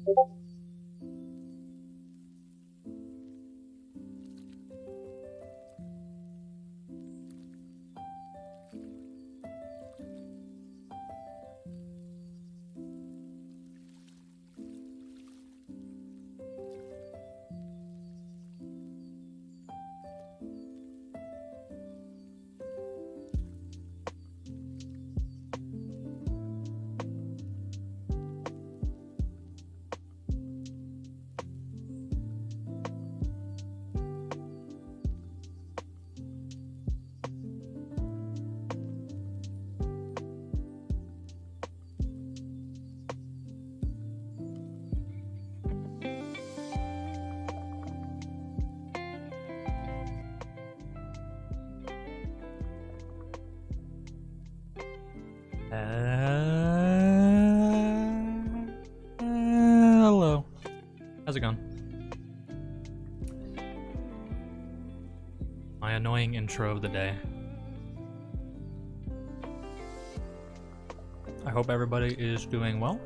Hello. How's it going? My annoying intro of the day. I hope everybody is doing well.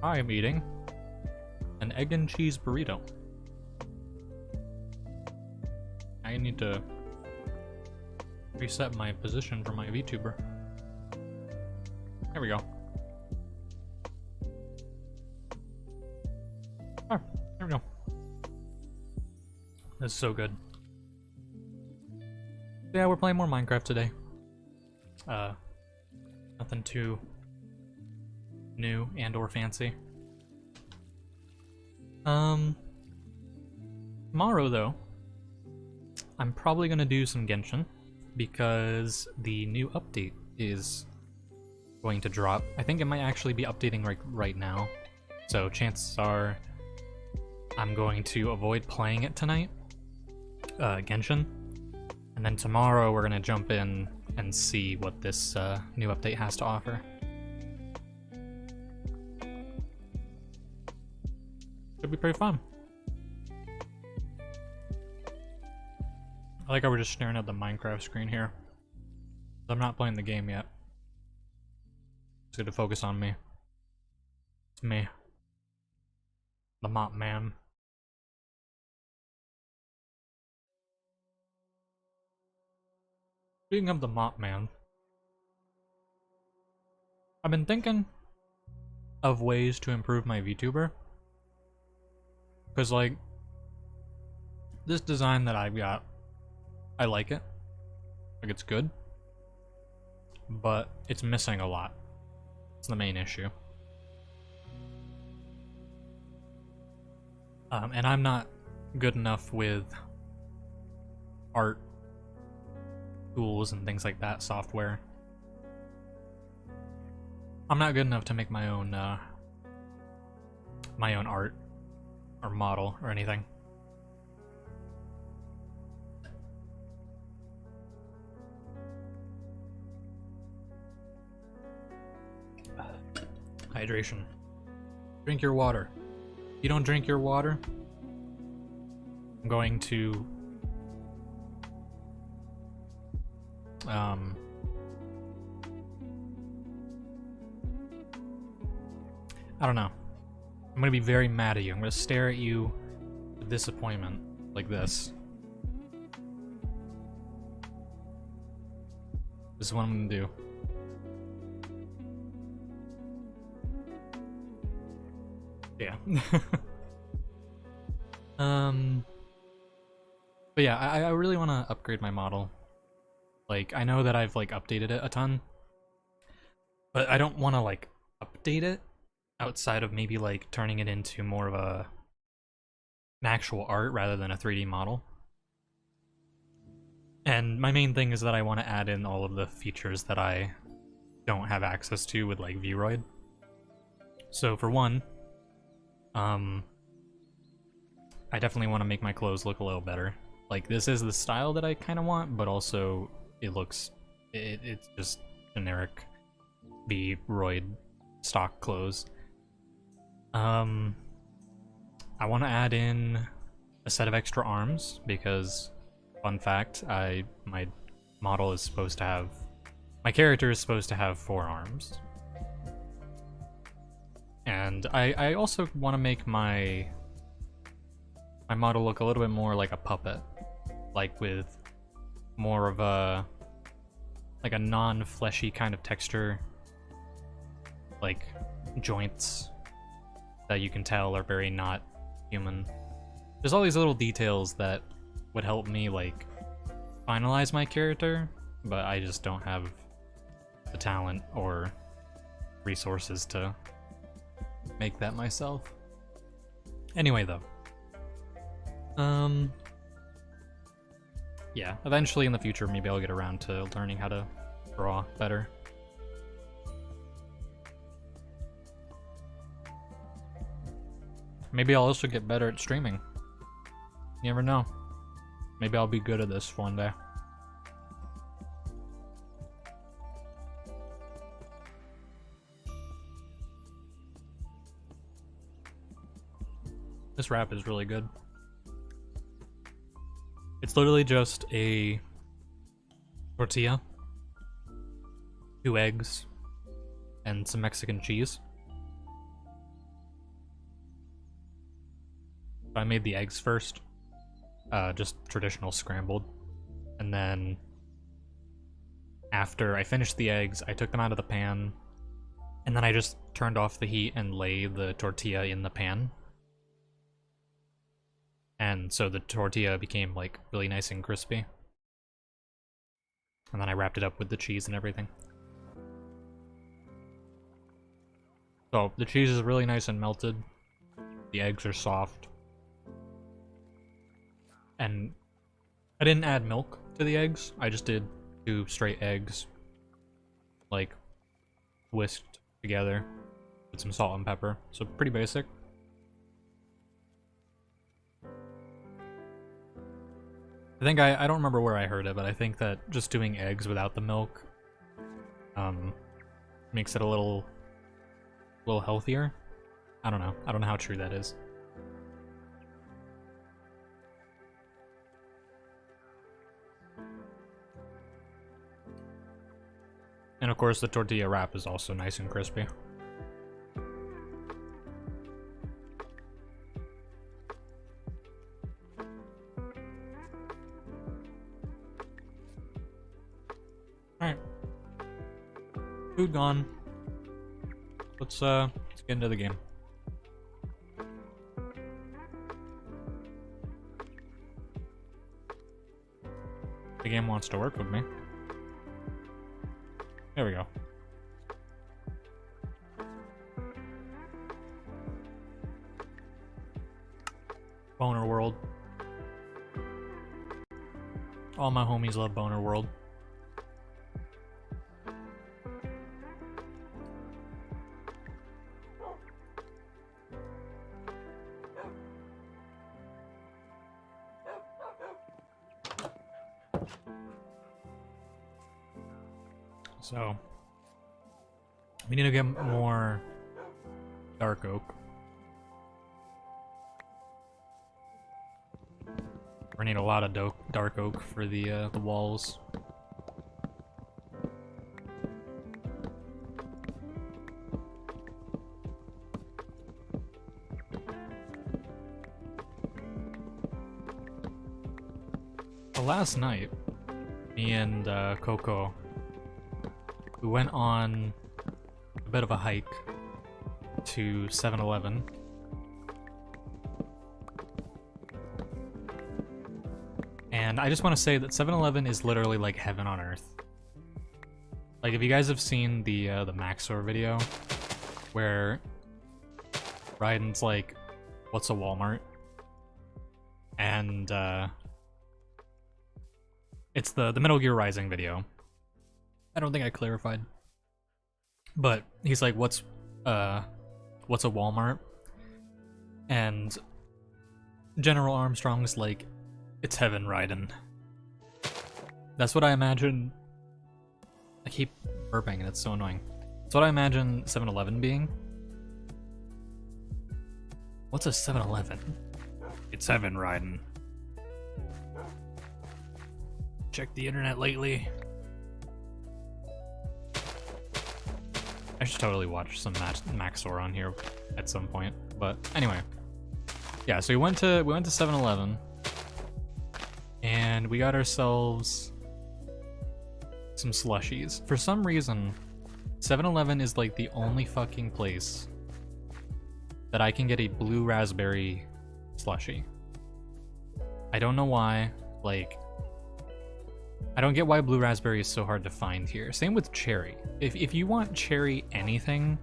I am eating an egg and cheese burrito. I need to reset my position for my VTuber. There we go. Oh, there we go. This is so good. Yeah, we're playing more Minecraft today. Nothing too new and or fancy. Tomorrow though, I'm probably gonna do some Genshin because the new update is going to drop. I think it might actually be updating right now, so chances are I'm going to avoid playing it tonight, Genshin, and then tomorrow we're gonna jump in and see what this new update has to offer. Should be pretty fun. I like how we're just staring at the Minecraft screen here. I'm not playing the game yet. It's good to focus on me. It's me. The mop man. Speaking of the mop man, I've been thinking of ways to improve my VTuber. Because, like, this design that I've got, I like it. Like, it's good. But it's missing a lot. It's the main issue. And I'm not good enough with art tools and things like that, software. I'm not good enough to make my own art or model or anything. Hydration. Drink your water. If you don't drink your water, I'm going to I don't know. I'm gonna be very mad at you. I'm gonna stare at you with disappointment like this. This is what I'm gonna do. Yeah. But yeah, I really want to upgrade my model. Like, I know that I've like updated it a ton, but I don't want to like update it outside of maybe like turning it into more of an actual art rather than a 3D model. And my main thing is that I want to add in all of the features that I don't have access to with like Vroid. So for one, I definitely want to make my clothes look a little better. Like, this is the style that I kind of want, but also it's just generic Vroid stock clothes. I want to add in a set of extra arms because, fun fact, my model is supposed to have, my character is supposed to have 4 arms. And I also want to make my model look a little bit more like a puppet, like with more of a like a non-fleshy kind of texture, like joints that you can tell are very not human. There's all these little details that would help me like finalize my character, but I just don't have the talent or resources to make that myself. Anyway though, yeah, eventually in the future maybe I'll get around to learning how to draw better. Maybe I'll also get better at streaming. You never know. Maybe I'll be good at this one day. This wrap is really good. It's literally just a tortilla, 2 eggs, and some Mexican cheese. I made the eggs first, just traditional scrambled, and then after I finished the eggs, I took them out of the pan, and then I just turned off the heat and lay the tortilla in the pan. And so the tortilla became like really nice and crispy. And then I wrapped it up with the cheese and everything. So the cheese is really nice and melted. The eggs are soft. And I didn't add milk to the eggs. I just did 2 straight eggs, like whisked together with some salt and pepper. So pretty basic. I think I don't remember where I heard it, but I think that just doing eggs without the milk makes it a little healthier. I don't know. I don't know how true that is. And of course the tortilla wrap is also nice and crispy. Alright. Food gone. Let's get into the game. The game wants to work with me. There we go. Boner World. All my homies love Boner World. So, we need to get more dark oak. We need a lot of dark oak for the walls. Well, last night, me and Coco, we went on a bit of a hike to 7-Eleven. And I just want to say that 7-Eleven is literally like heaven on earth. Like, if you guys have seen the Maxor video, where Raiden's like, what's a Walmart? And it's the Metal Gear Rising video. I don't think I clarified. But he's like, what's a Walmart? And General Armstrong's like, it's heaven, Raiden. That's what I imagine. I keep burping and it's so annoying. That's what I imagine 7-Eleven being. What's a 7-Eleven? It's heaven, Raiden. Check the internet lately. I should totally watch some Maxor on here at some point. But anyway, yeah. So we went to 7-Eleven, and we got ourselves some slushies. For some reason, 7-Eleven is like the only fucking place that I can get a blue raspberry slushie. I don't know why. Like, I don't get why blue raspberry is so hard to find here. Same with cherry. If you want cherry anything,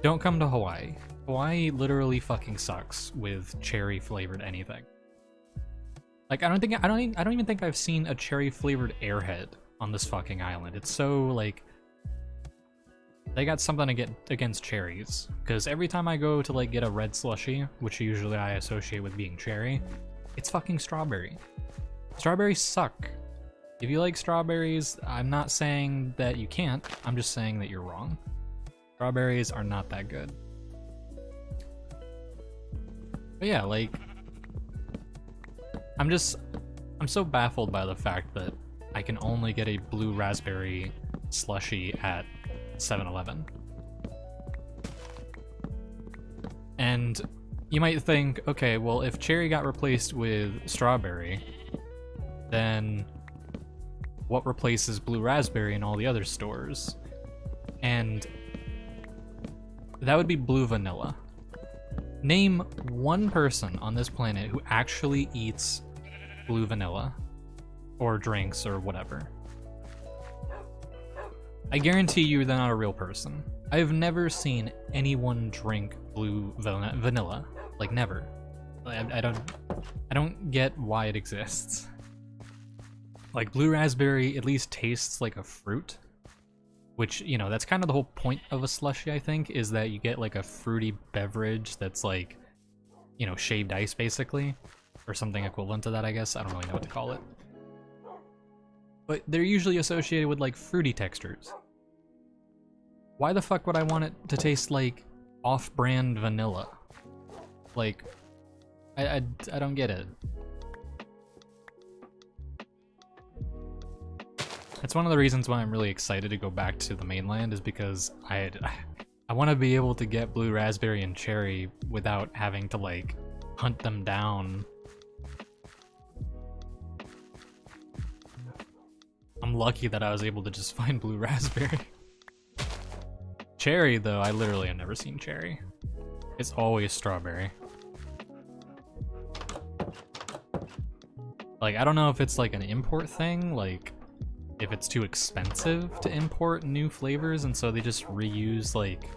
don't come to Hawaii. Hawaii literally fucking sucks with cherry flavored anything. Like, I don't even think I've seen a cherry flavored Airhead on this fucking island. It's so like, they got something to get against cherries. Because every time I go to like get a red slushie, which usually I associate with being cherry, it's fucking strawberry. Strawberries suck. If you like strawberries, I'm not saying that you can't, I'm just saying that you're wrong. Strawberries are not that good. But yeah, like, I'm so baffled by the fact that I can only get a blue raspberry slushie at 7-Eleven. And you might think, okay, well, if cherry got replaced with strawberry, then what replaces blue raspberry in all the other stores? And that would be blue vanilla. Name one person on this planet who actually eats blue vanilla or drinks or whatever. I guarantee you they're not a real person. I've never seen anyone drink blue vanilla. Like, never. I don't get why it exists. Like, blue raspberry at least tastes like a fruit, which, you know, that's kind of the whole point of a slushie, I think, is that you get like a fruity beverage that's like, you know, shaved ice basically, or something equivalent to that, I guess. I don't really know what to call it. But they're usually associated with like fruity textures. Why the fuck would I want it to taste like off-brand vanilla? Like, I don't get it. That's one of the reasons why I'm really excited to go back to the mainland, is because I want to be able to get blue raspberry and cherry without having to like hunt them down. I'm lucky that I was able to just find blue raspberry. Cherry, though, I literally have never seen cherry. It's always strawberry. Like, I don't know if it's like an import thing, like if it's too expensive to import new flavors and so they just reuse like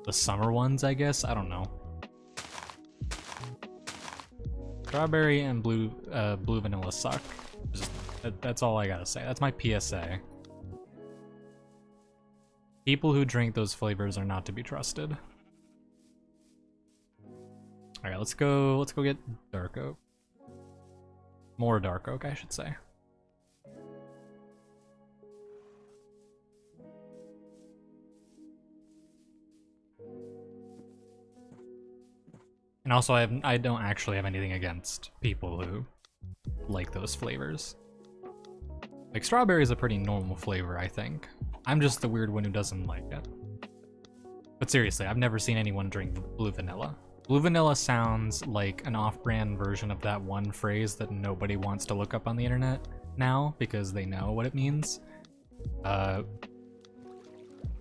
the summer ones, I guess. I don't know. Strawberry and blue vanilla suck. That's all I gotta say. That's my PSA. People who drink those flavors are not to be trusted. Alright, let's go get dark oak. More dark oak, I should say. And also, I don't actually have anything against people who like those flavors. Like, strawberry is a pretty normal flavor, I think. I'm just the weird one who doesn't like it. But seriously, I've never seen anyone drink blue vanilla. Blue vanilla sounds like an off-brand version of that one phrase that nobody wants to look up on the internet now because they know what it means.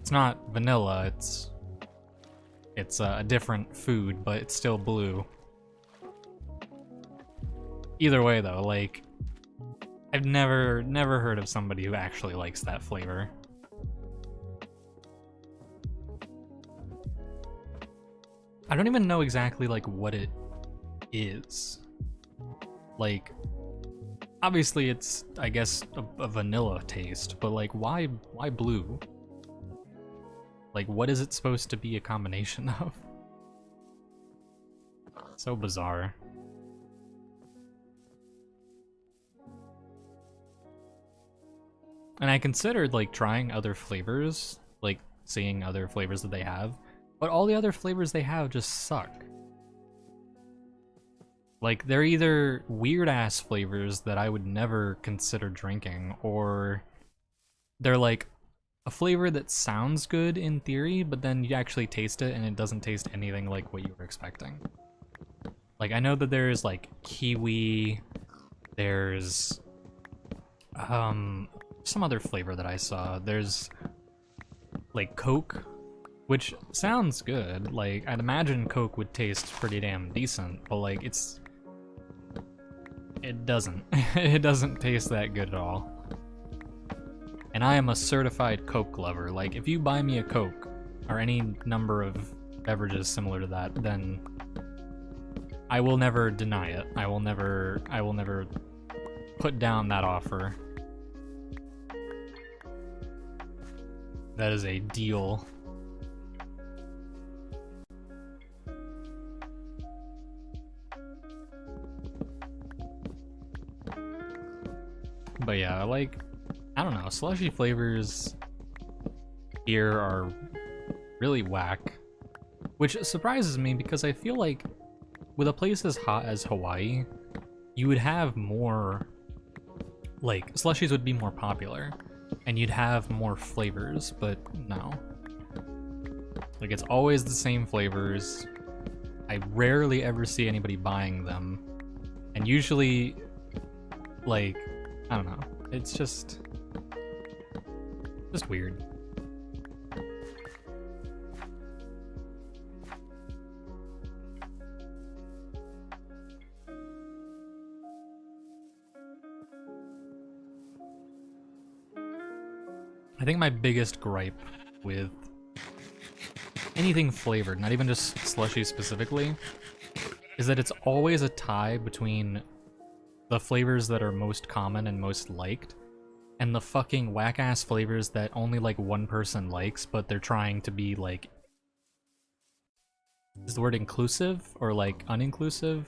It's not vanilla, it's a different food, but it's still blue. Either way though, like, I've never heard of somebody who actually likes that flavor. I don't even know exactly like what it is. Like, obviously it's, I guess, a vanilla taste, but like, why blue? Like, what is it supposed to be a combination of? So bizarre. And I considered like trying other flavors, like seeing other flavors that they have, but all the other flavors they have just suck. Like, they're either weird-ass flavors that I would never consider drinking, or they're like a flavor that sounds good in theory, but then you actually taste it and it doesn't taste anything like what you were expecting. Like, I know that there's like kiwi, there's some other flavor that I saw. There's like Coke, which sounds good. Like, I'd imagine Coke would taste pretty damn decent, but like it doesn't. It doesn't taste that good at all. And I am a certified Coke lover. Like, if you buy me a Coke, or any number of beverages similar to that, then I will never deny it. I will never put down that offer. That is a deal. But yeah, like, I don't know, slushy flavors here are really whack, which surprises me because I feel like with a place as hot as Hawaii, you would have more, like, slushies would be more popular, and you'd have more flavors, but no. Like, it's always the same flavors. I rarely ever see anybody buying them, and usually, like, I don't know, it's just weird. I think my biggest gripe with anything flavored, not even just slushy specifically, is that it's always a tie between the flavors that are most common and most liked, and the fucking whack-ass flavors that only like one person likes, but they're trying to be like, is the word inclusive or like uninclusive?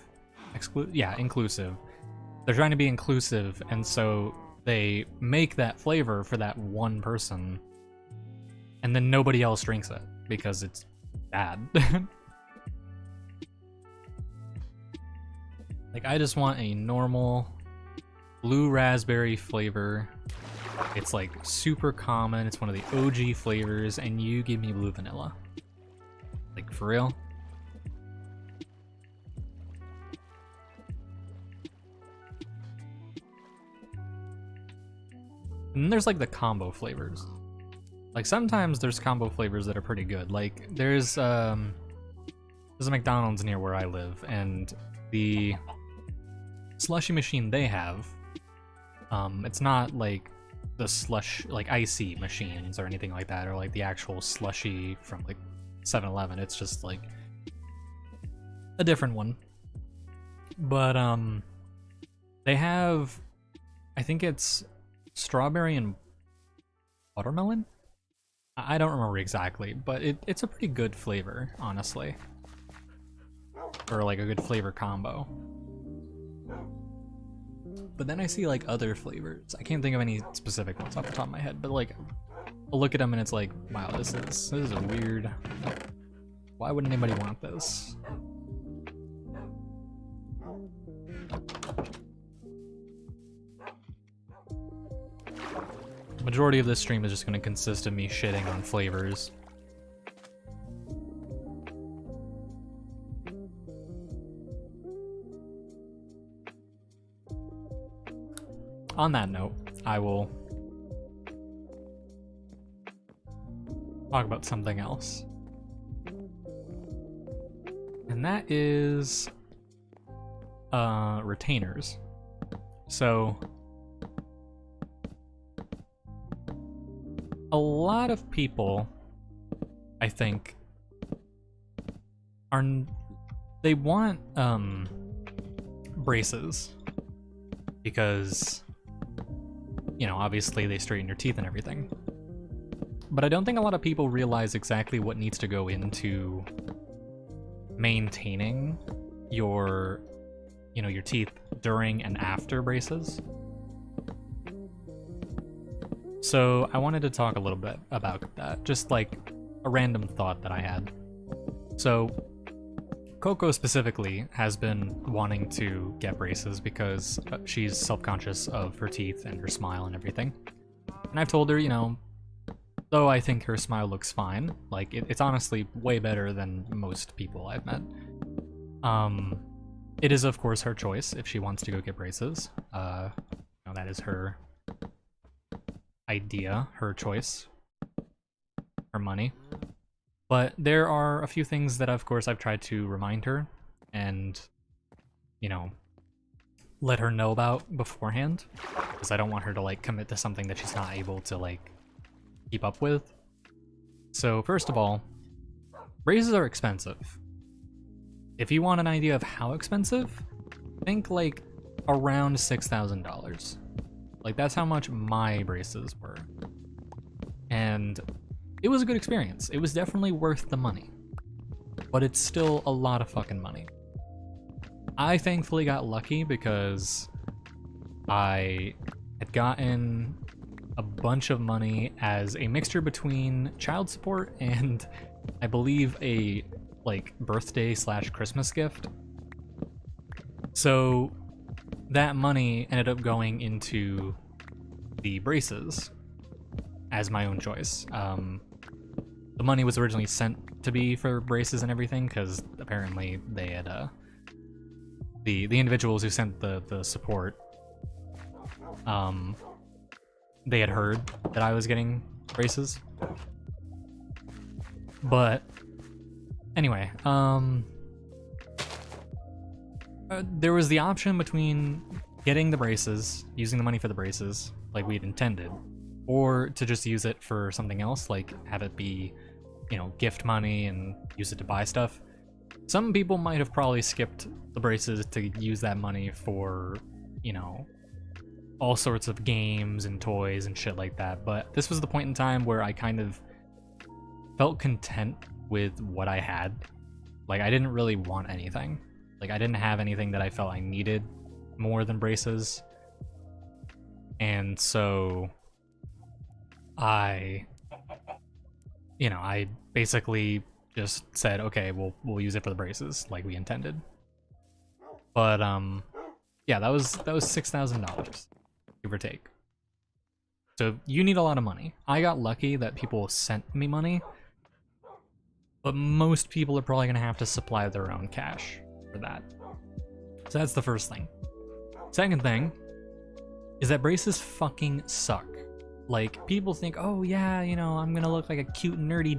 Yeah, inclusive. They're trying to be inclusive, and so they make that flavor for that one person, and then nobody else drinks it because it's bad. Like, I just want a normal blue raspberry flavor. It's like super common, it's one of the OG flavors, and you give me blue vanilla. Like, for real? And then there's like the combo flavors. Like, sometimes there's combo flavors that are pretty good. Like, there's a McDonald's near where I live, and the slushy machine they have, it's not like the slush, like icy machines or anything like that, or like the actual slushy from like 7-Eleven. It's just like a different one. But they have, I think it's strawberry and watermelon? I don't remember exactly, but it's a pretty good flavor, honestly. Or like a good flavor combo. But then I see like other flavors. I can't think of any specific ones off the top of my head, but like, I'll look at them and it's like, wow, this is a weird. Why would anybody want this? The majority of this stream is just going to consist of me shitting on flavors. On that note, I will talk about something else. And that is retainers. So a lot of people, I think, they want braces because, you know, obviously they straighten your teeth and everything. But I don't think a lot of people realize exactly what needs to go into maintaining your, you know, your teeth during and after braces. So I wanted to talk a little bit about that, just like a random thought that I had. So Coco specifically has been wanting to get braces because she's self-conscious of her teeth and her smile and everything. And I've told her, you know, Though I think her smile looks fine. Like, it's honestly way better than most people I've met. It is, of course, her choice if she wants to go get braces. That is her idea, her choice, her money. But there are a few things that, of course, I've tried to remind her and, let her know about beforehand, because I don't want her to, like, commit to something that she's not able to, like, keep up with. So, first of all, braces are expensive. If you want an idea of how expensive, think, like, around $6,000. Like, that's how much my braces were. And it was a good experience. It was definitely worth the money. But it's still a lot of fucking money. I thankfully got lucky because I had gotten a bunch of money as a mixture between child support and I believe a, like, birthday/Christmas gift. So that money ended up going into the braces as my own choice. The money was originally sent to be for braces and everything because apparently they had the individuals who sent the support, they had heard that I was getting braces. But anyway, there was the option between getting the braces, using the money for the braces, like we'd intended, or to just use it for something else, like have it be, gift money and use it to buy stuff. Some people might have probably skipped the braces to use that money for, all sorts of games and toys and shit like that, but this was the point in time where I kind of felt content with what I had. Like, I didn't really want anything. Like, I didn't have anything that I felt I needed more than braces. And so I basically just said, okay, we'll use it for the braces like we intended. But yeah, that was $6,000, give or take. So you need a lot of money. I got lucky that people sent me money, but most people are probably gonna have to supply their own cash for that. So that's the first thing. Second thing is that braces fucking suck. Like, people think, oh yeah, I'm gonna look like a cute nerdy,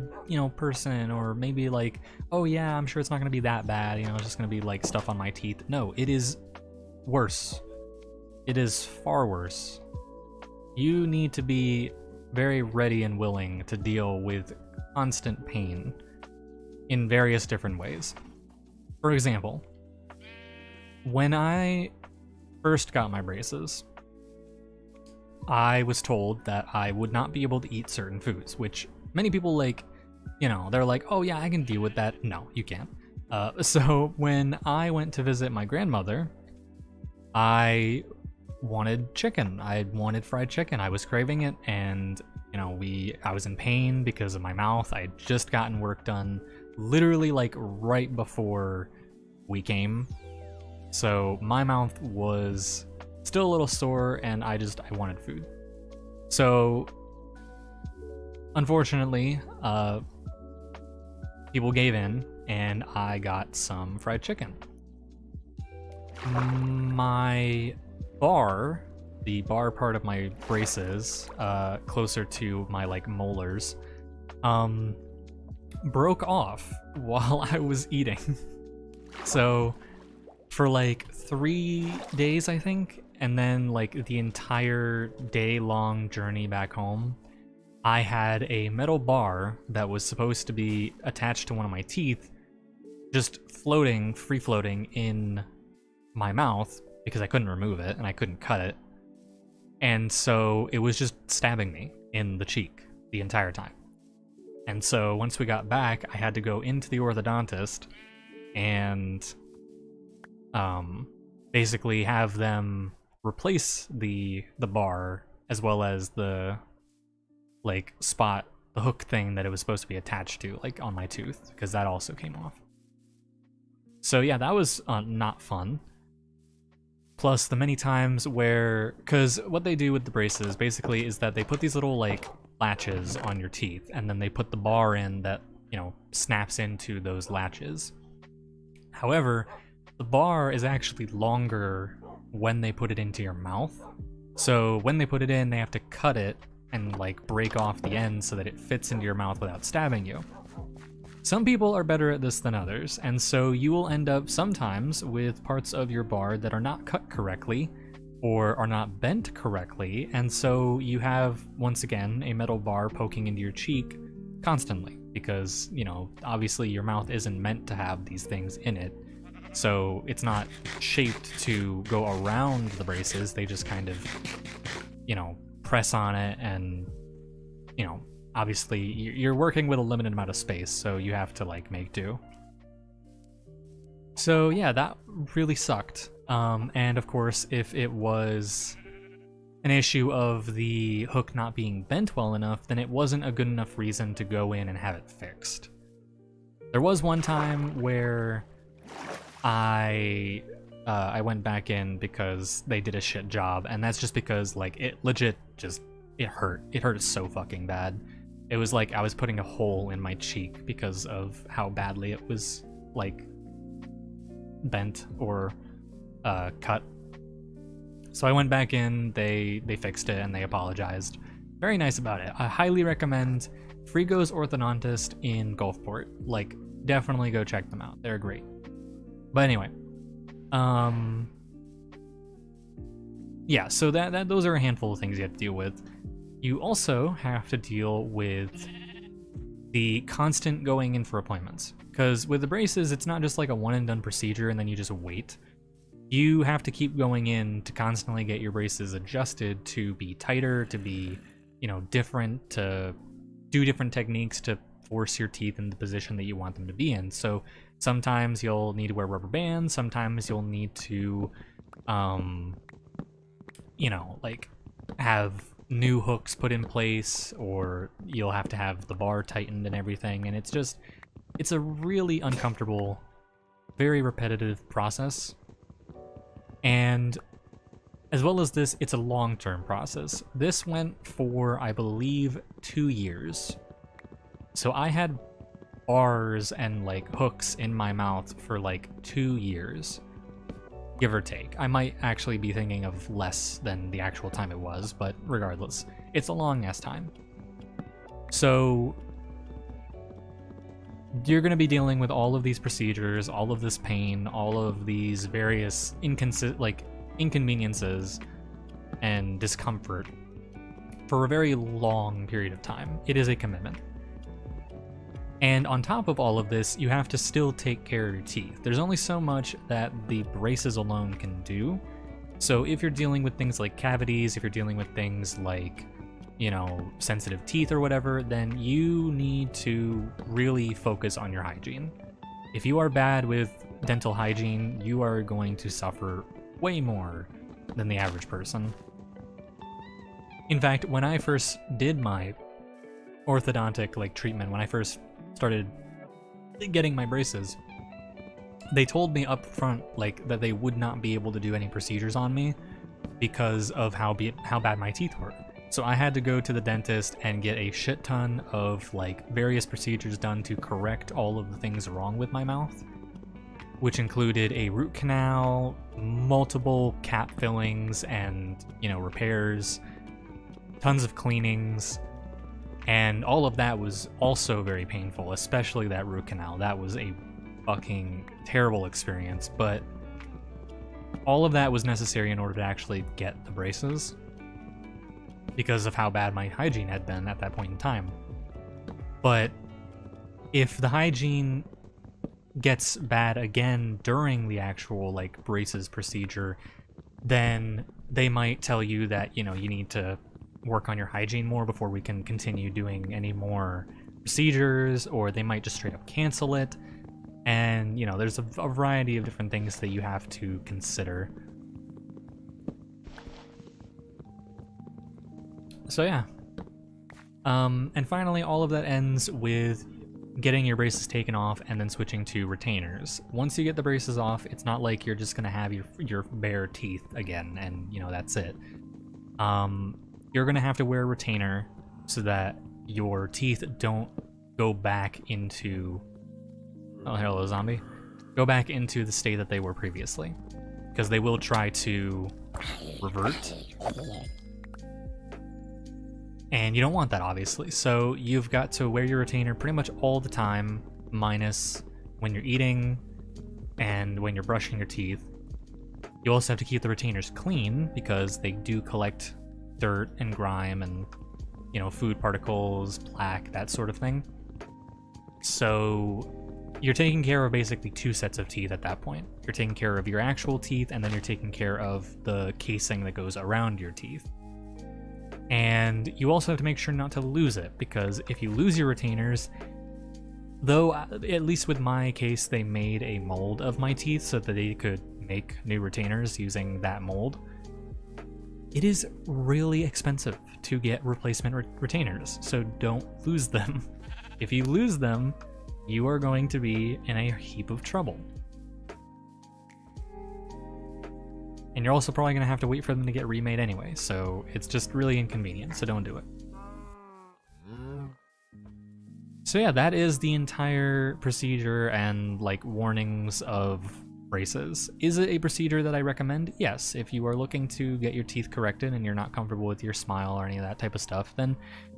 person, or maybe like, oh yeah, I'm sure it's not gonna be that bad, it's just gonna be like stuff on my teeth. No, it is worse. It is far worse. You need to be very ready and willing to deal with constant pain in various different ways. For example, when I first got my braces, I was told that I would not be able to eat certain foods, which many people they're like, oh yeah, I can deal with that. No, you can't. So when I went to visit my grandmother, I wanted chicken. I wanted fried chicken. I was craving it, and I was in pain because of my mouth. I had just gotten work done literally like right before we came. So my mouth was still a little sore, and I wanted food. So unfortunately, people gave in, and I got some fried chicken. My bar, the bar part of my braces, closer to my molars, broke off while I was eating. So for 3 days, I think, and then the entire day-long journey back home, I had a metal bar that was supposed to be attached to one of my teeth, just floating, free-floating in my mouth, because I couldn't remove it and I couldn't cut it. And so it was just stabbing me in the cheek the entire time. And so once we got back, I had to go into the orthodontist and basically have them replace the bar, as well as the spot, the hook thing that it was supposed to be attached to, on my tooth, because that also came off. So yeah, that was not fun. Plus the many times where, because what they do with the braces basically is that they put these little latches on your teeth, and then they put the bar in that, you know, snaps into those latches. However, the bar is actually longer when they put it into your mouth. So when they put it in, they have to cut it and like break off the end so that it fits into your mouth without stabbing you. Some people are better at this than others, and so you will end up sometimes with parts of your bar that are not cut correctly or are not bent correctly, and so you have, once again, a metal bar poking into your cheek constantly because, you know, obviously your mouth isn't meant to have these things in it, so it's not shaped to go around the braces. They just kind of, you know, press on it, and, you know, obviously you're working with a limited amount of space, so you have to like make do. So yeah, that really sucked. And of course, if it was an issue of the hook not being bent well enough, then it wasn't a good enough reason to go in and have it fixed. There was one time where I went back in because they did a shit job, and that's just because like it legit just, it hurt. It hurt so fucking bad. It was like I was putting a hole in my cheek because of how badly it was like bent or cut. So I went back in, they fixed it, and they apologized. Very nice about it. I highly recommend Frigo's Orthodontist in Gulfport. Like, definitely go check them out. They're great. But anyway, yeah, so those are a handful of things you have to deal with. You also have to deal with the constant going in for appointments. Because with the braces, it's not just like a one and done procedure and then you just wait. You have to keep going in to constantly get your braces adjusted to be tighter, to be, you know, different, to do different techniques to force your teeth in the position that you want them to be in. So sometimes you'll need to wear rubber bands, sometimes you'll need to, you know, like have new hooks put in place, or you'll have to have the bar tightened and everything, and it's a really uncomfortable, very repetitive process. And as well as this, it's a long-term process. This went for, I believe, 2 years. So I had bars and like hooks in my mouth for like 2 years, give or take. I might actually be thinking of less than the actual time it was, but regardless, it's a long ass time. So you're going to be dealing with all of these procedures, all of this pain, all of these various inconveniences and discomfort for a very long period of time. It is a commitment. And on top of all of this, you have to still take care of your teeth. There's only so much that the braces alone can do. So if you're dealing with things like cavities, if you're dealing with things like, you know, sensitive teeth or whatever, then you need to really focus on your hygiene. If you are bad with dental hygiene, you are going to suffer way more than the average person. In fact, when I first did my orthodontic like treatment, when I first started getting my braces, they told me up front like that they would not be able to do any procedures on me because of how bad my teeth were. So I had to go to the dentist and get a shit ton of like various procedures done to correct all of the things wrong with my mouth, which included a root canal, multiple cap fillings and, you know, repairs, tons of cleanings. And all of that was also very painful, especially that root canal. That was a fucking terrible experience, but all of that was necessary in order to actually get the braces because of how bad my hygiene had been at that point in time. But if the hygiene gets bad again during the actual like braces procedure, then they might tell you that, you know, you need to work on your hygiene more before we can continue doing any more procedures, or they might just straight up cancel it. And, you know, there's a variety of different things that you have to consider. So yeah. And finally, all of that ends with getting your braces taken off and then switching to retainers. Once you get the braces off, it's not like you're just gonna have your bare teeth again and, you know, that's it. You're gonna have to wear a retainer so that your teeth don't go back into... Oh, hello, zombie. Go back into the state that they were previously. Because they will try to revert. And you don't want that, obviously. So you've got to wear your retainer pretty much all the time, minus when you're eating and when you're brushing your teeth. You also have to keep the retainers clean because they do collect dirt and grime and, you know, food particles, plaque, that sort of thing. So you're taking care of basically 2 sets of teeth at that point. You're taking care of your actual teeth, and then you're taking care of the casing that goes around your teeth. And you also have to make sure not to lose it, because if you lose your retainers, though at least with my case they made a mold of my teeth so that they could make new retainers using that mold, it is really expensive to get replacement retainers, so don't lose them. If you lose them, you are going to be in a heap of trouble. And you're also probably going to have to wait for them to get remade anyway, so it's just really inconvenient, so don't do it. So yeah, that is the entire procedure and like warnings of braces. Is it a procedure that I recommend? Yes. If you are looking to get your teeth corrected and you're not comfortable with your smile or any of that type of stuff, then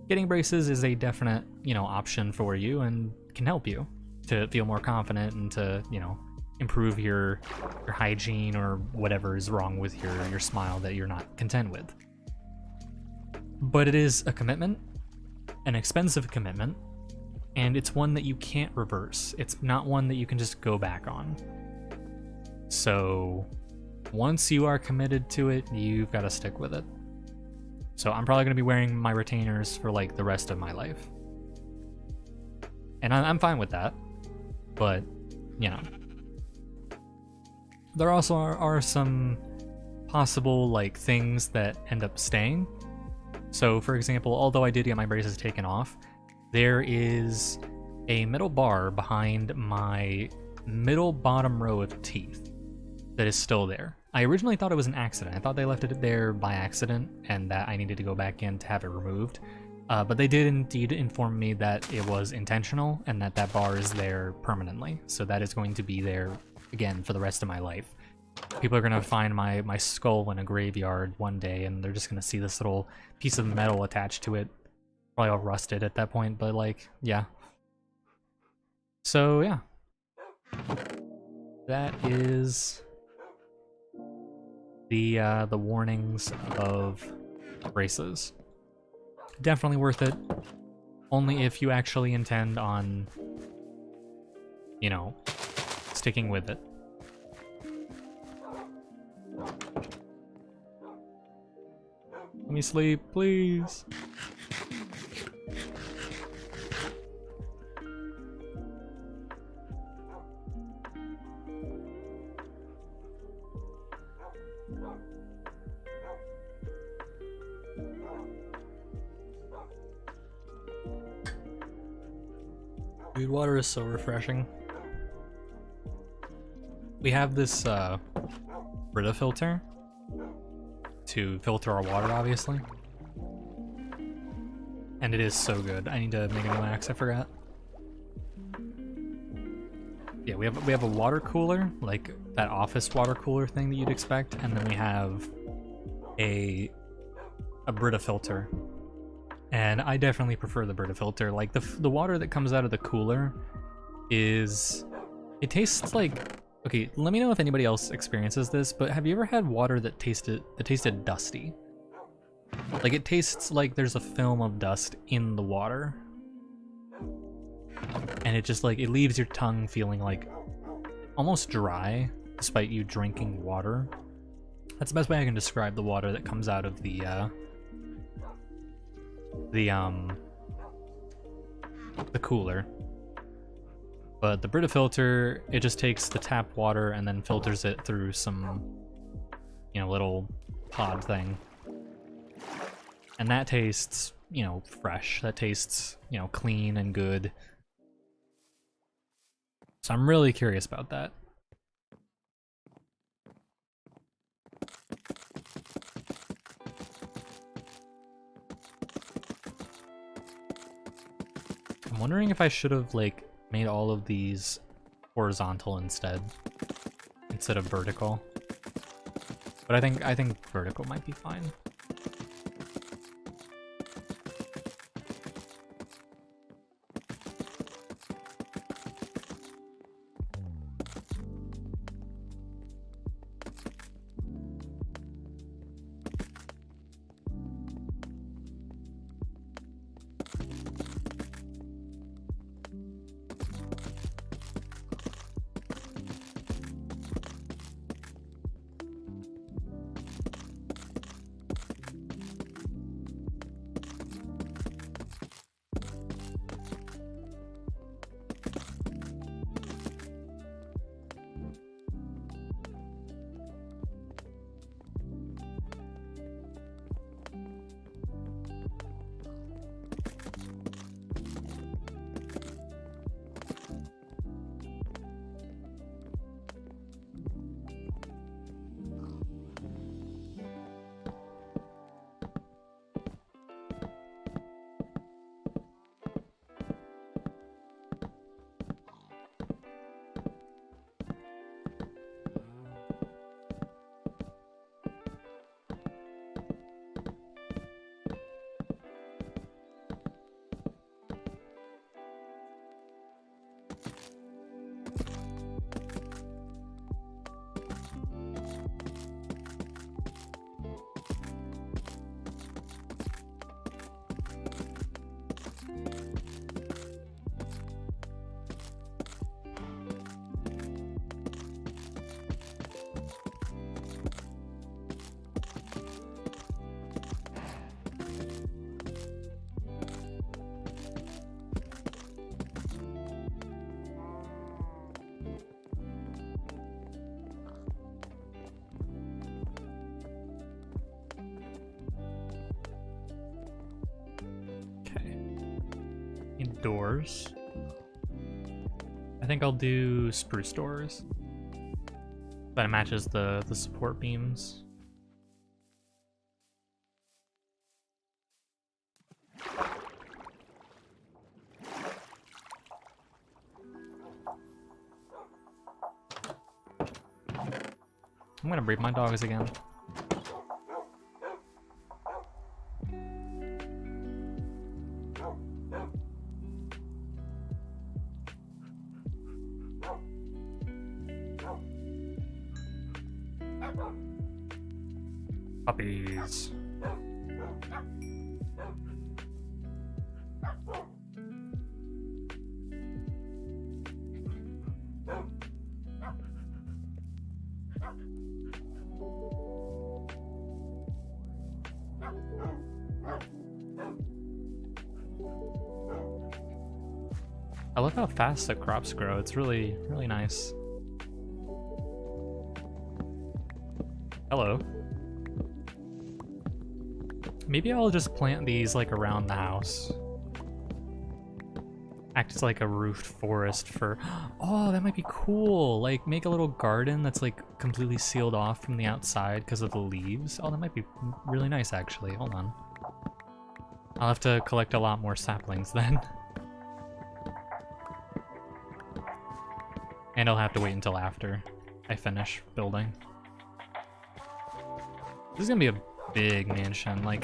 getting braces is a definite, you know, option for you and can help you to feel more confident and to, you know, improve your hygiene or whatever is wrong with your smile that you're not content with. But it is a commitment, an expensive commitment, and it's one that you can't reverse. It's not one that you can just go back on. So once you are committed to it, you've got to stick with it. So I'm probably going to be wearing my retainers for like the rest of my life. And I'm fine with that, but you know. There also are some possible like things that end up staying. So for example, although I did get my braces taken off, there is a metal bar behind my middle bottom row of teeth that is still there. I originally thought it was an accident. I thought they left it there by accident and that I needed to go back in to have it removed. But they did indeed inform me that it was intentional and that that bar is there permanently. So that is going to be there again for the rest of my life. People are going to find my skull in a graveyard one day and they're just going to see this little piece of metal attached to it. Probably all rusted at that point, but like, yeah. So yeah. That is the warnings of braces. Definitely worth it. Only if you actually intend on, you know, sticking with it. Let me sleep, please. Dude, water is so refreshing. We have this Brita filter to filter our water, obviously. And it is so good. I need to make a new axe, I forgot. Yeah, we have a water cooler, like that office water cooler thing that you'd expect, and then we have a Brita filter. And I definitely prefer the Brita filter. Like the water that comes out of the cooler is, it tastes like, okay, let me know if anybody else experiences this, but have you ever had water that tasted dusty? Like it tastes like there's a film of dust in the water. And it just like, it leaves your tongue feeling like almost dry despite you drinking water. That's the best way I can describe the water that comes out of the cooler. But the Brita filter, it just takes the tap water and then filters it through some, you know, little pod thing. And that tastes, you know, fresh. That tastes, you know, clean and good. So I'm really curious about that. I'm wondering if I should have like made all of these horizontal instead of vertical. But I think vertical might be fine. Doors. I think I'll do spruce doors. That matches the support beams. I'm gonna breed my dogs again. Puppies. I love how fast the crops grow. It's really, really nice. Hello. Maybe I'll just plant these like around the house. Act as like a roofed forest for... Oh, that might be cool. Like make a little garden that's like completely sealed off from the outside because of the leaves. Oh, that might be really nice actually. Hold on. I'll have to collect a lot more saplings then. And I'll have to wait until after I finish building. This is gonna be a big mansion. Like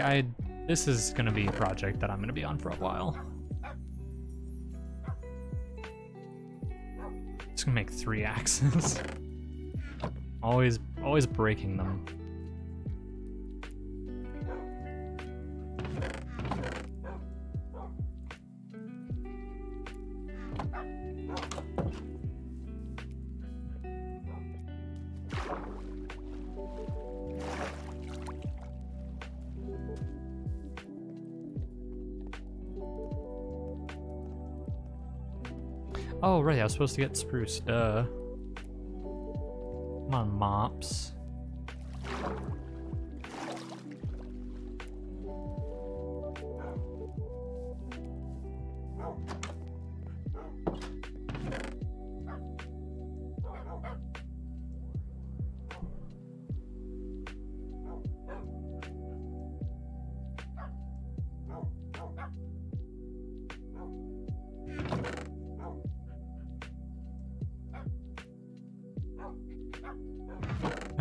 this is gonna be a project that I'm gonna be on for a while. Just gonna make 3 axes. always breaking them. Oh, right, I was supposed to get spruce, duh. Come on, mops.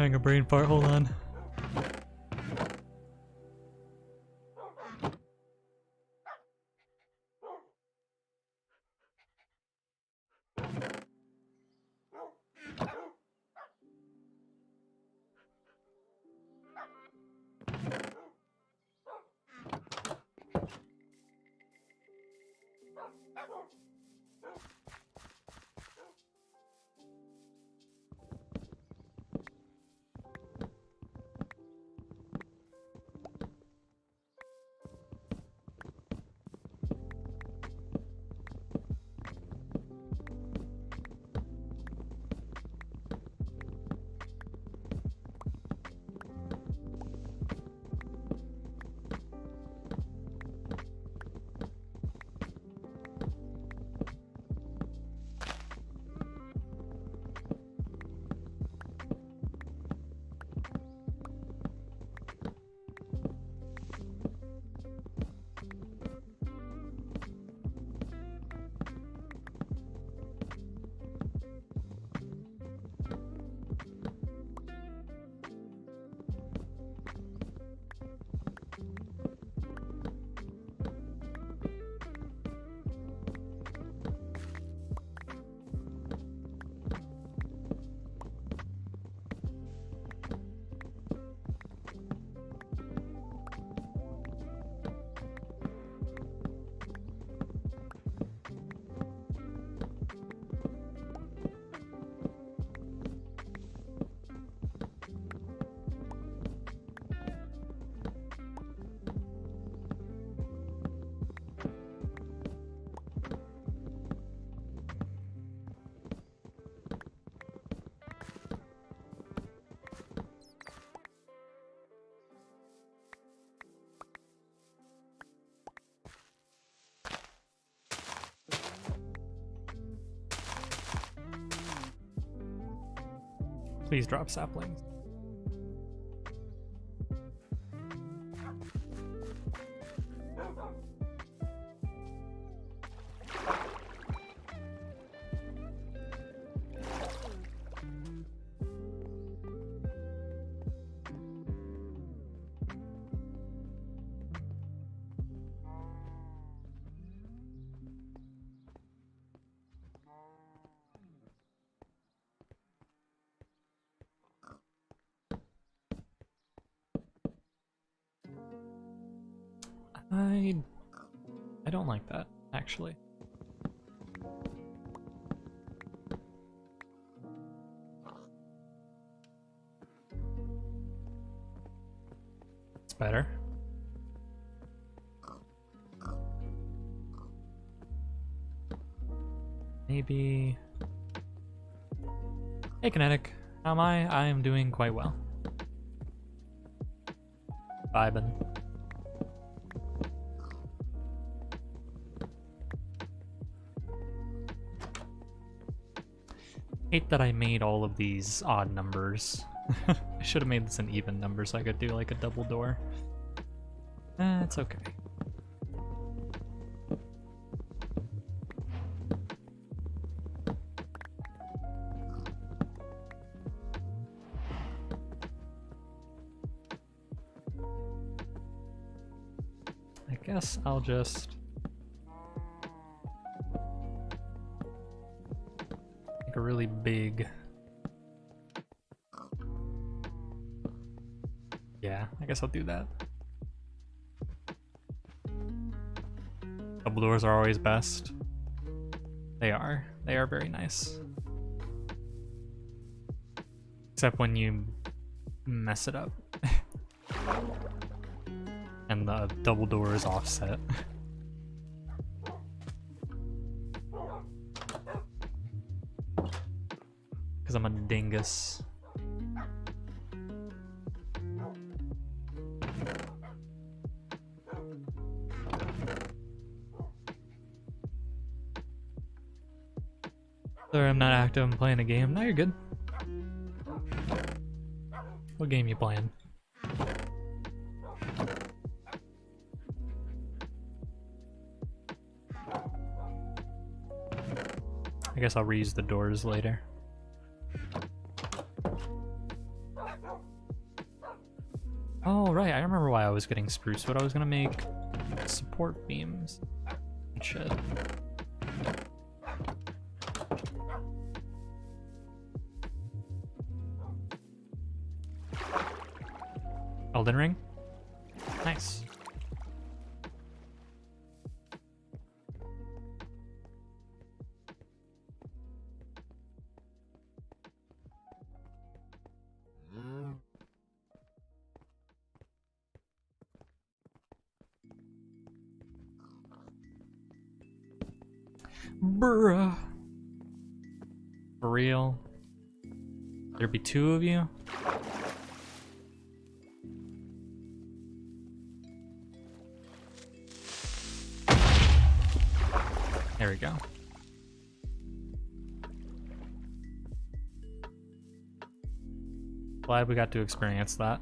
Having a brain fart, hold on. Please drop saplings. I don't like that, actually. It's better. Maybe... Hey, Kinetic. How am I? I am doing quite well. Vibin'. Hate that I made all of these odd numbers. I should have made this an even number so I could do like a double door. It's okay. I guess I'll just... a really big... Yeah, I guess I'll do that. Double doors are always best. They are. They are very nice. Except when you mess it up. And the double door is offset. Because I'm a dingus. Sorry, I'm not active. I'm playing a game. No, you're good. What game you playing? I guess I'll reuse the doors later. Oh, right, I remember why I was getting spruce wood. I was gonna make support beams and shit. Elden Ring? Nice. Bruh. For real? There'd be two of you? There we go. Glad we got to experience that.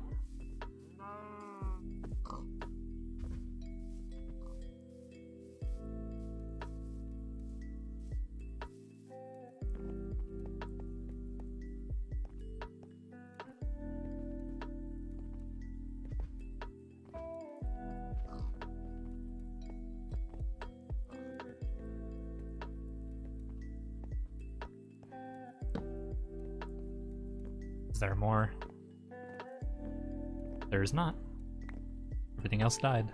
Is there more? There's not. Everything else died.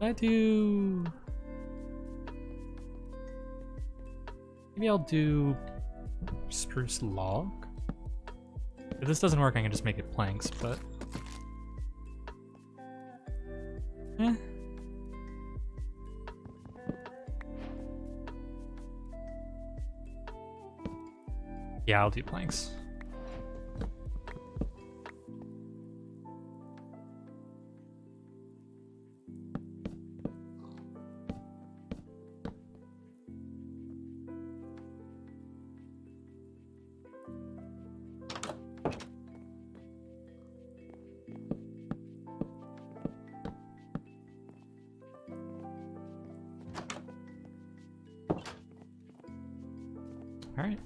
I do. Maybe I'll do spruce log. If this doesn't work, I can just make it planks, but eh. Yeah, I'll do planks. All right.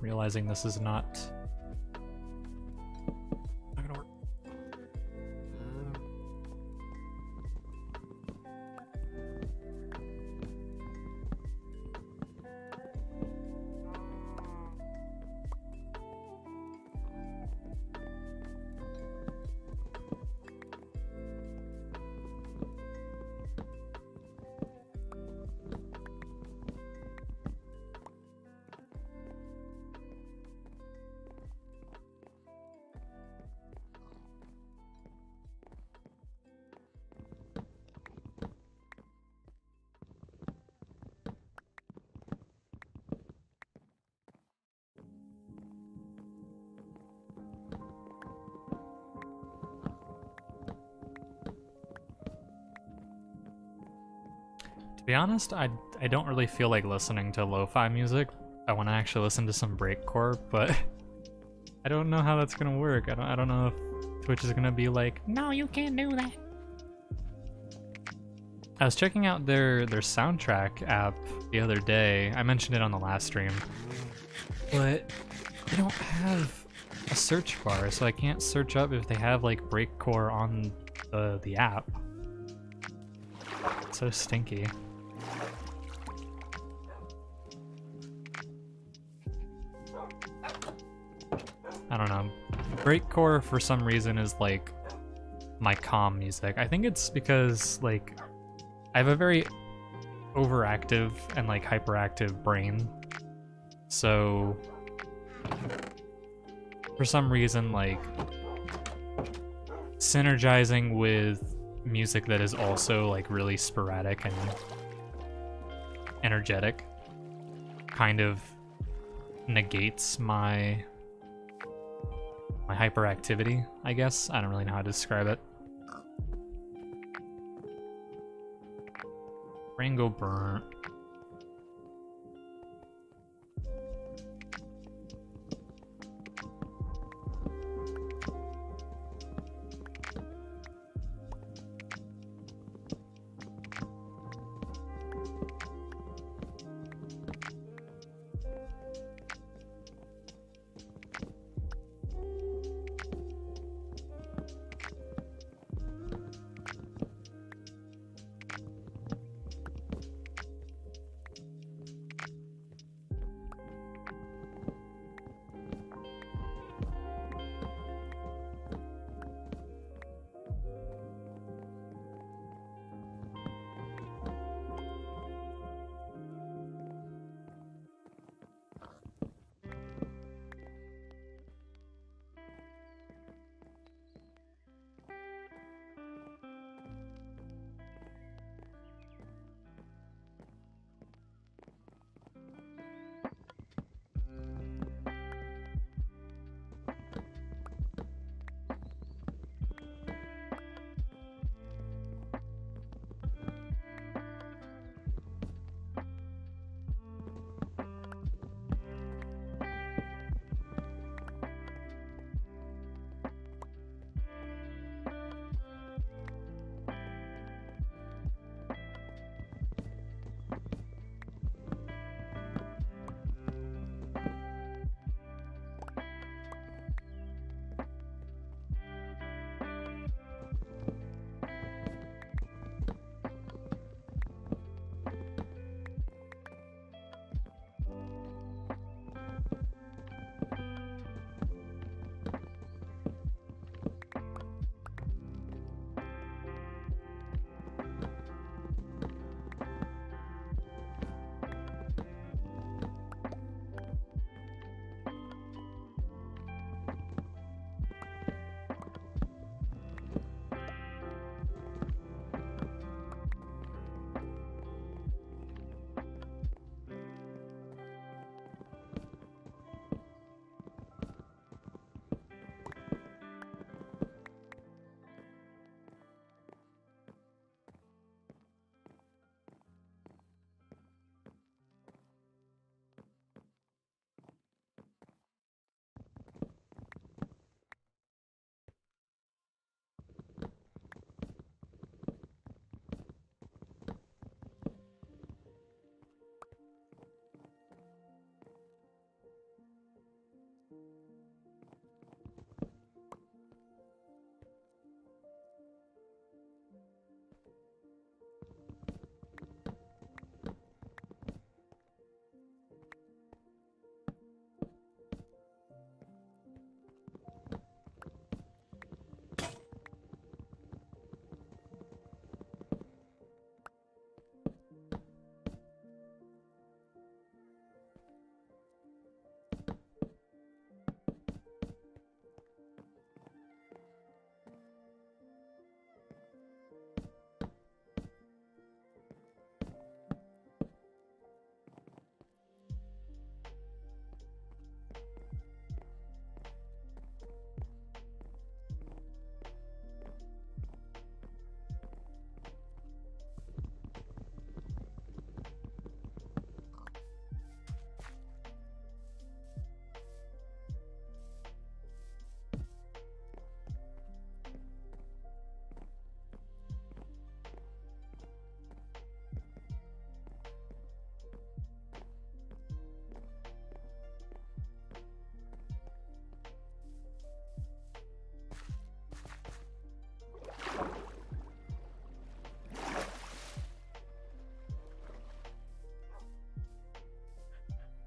Realizing this is not gonna work. To be honest, I don't really feel like listening to lo-fi music. I want to actually listen to some breakcore, but I don't know how that's gonna work. I don't know if Twitch is gonna be like, no, you can't do that. I was checking out their soundtrack app the other day. I mentioned it on the last stream, but they don't have a search bar, so I can't search up if they have like breakcore on the app. It's so stinky. I don't know. Breakcore for some reason is like my calm music. I think it's because like I have a very overactive and like hyperactive brain. So for some reason, like synergizing with music that is also like really sporadic and energetic kind of negates my hyperactivity, I guess. I don't really know how to describe it. Brain go burnt.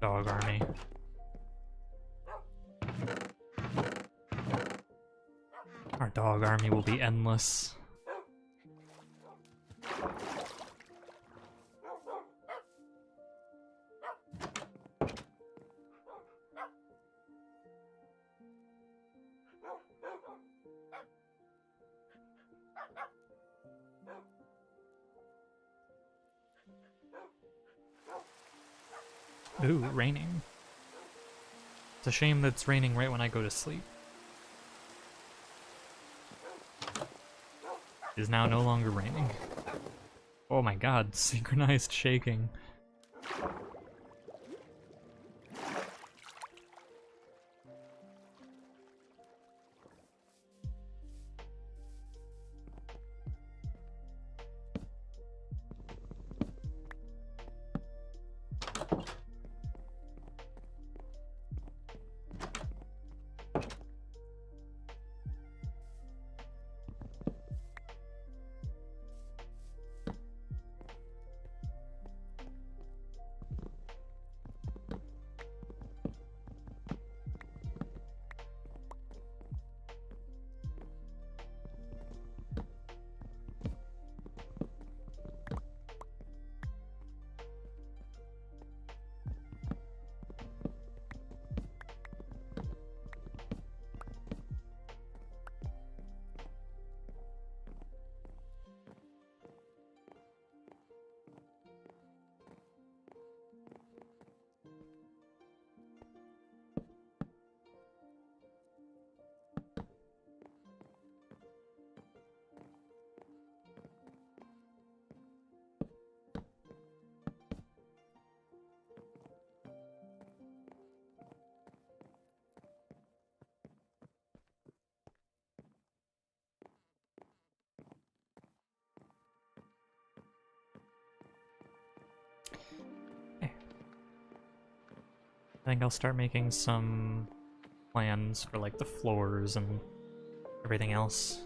Dog army. Our dog army will be endless. Ooh, raining. It's a shame that it's raining right when I go to sleep. It is now no longer raining. Oh my god, synchronized shaking. I think I'll start making some plans for like the floors and everything else.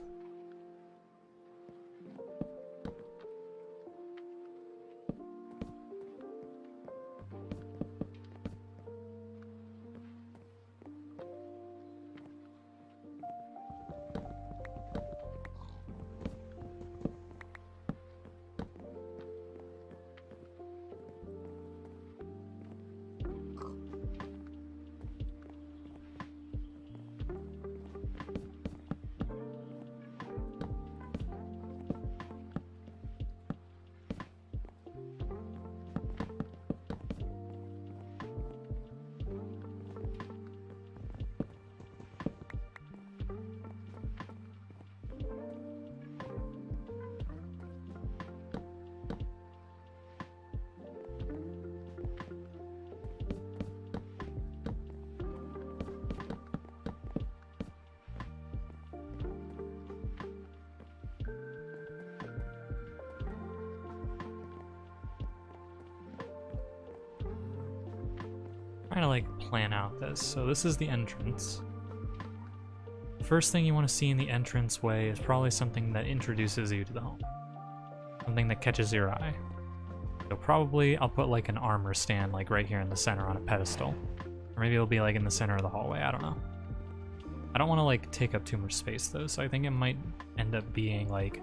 Trying to like plan out this. So this is the entrance. First thing you want to see in the entranceway is probably something that introduces you to the home. Something that catches your eye. So probably I'll put like an armor stand like right here in the center on a pedestal. Or maybe it'll be like in the center of the hallway, I don't know. I don't want to like take up too much space though, so I think it might end up being like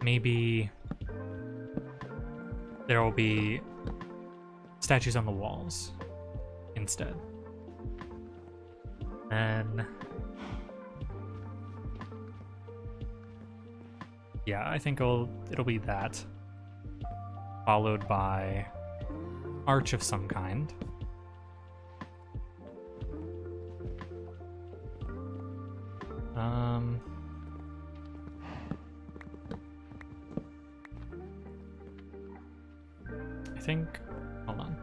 maybe there will be statues on the walls instead. And yeah, I think it'll be that, followed by arch of some kind. I think, hold on.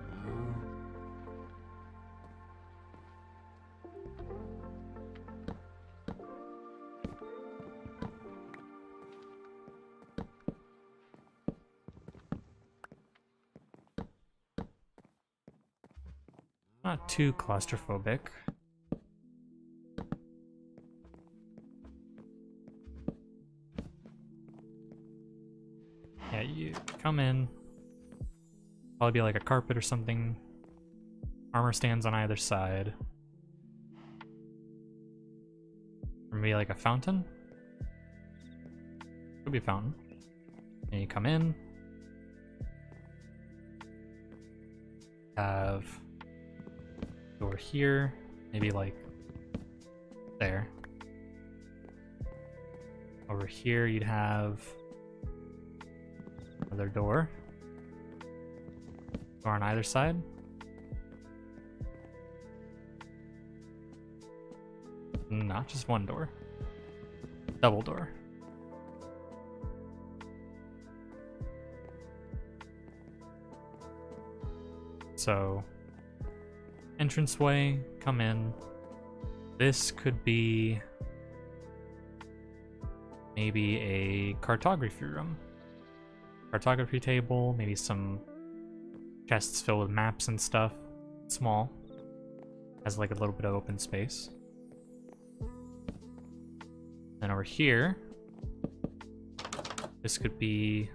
Not too claustrophobic. Yeah, you come in. Probably be like a carpet or something. Armor stands on either side. Or maybe like a fountain? Could be a fountain. And you come in. Have door here, maybe like there. Over here you'd have another door. Door on either side. Not just one door. Double door. So, entranceway, come in. This could be maybe a cartography room. Cartography table, maybe some chests filled with maps and stuff. Small. Has like a little bit of open space. Then over here, this could be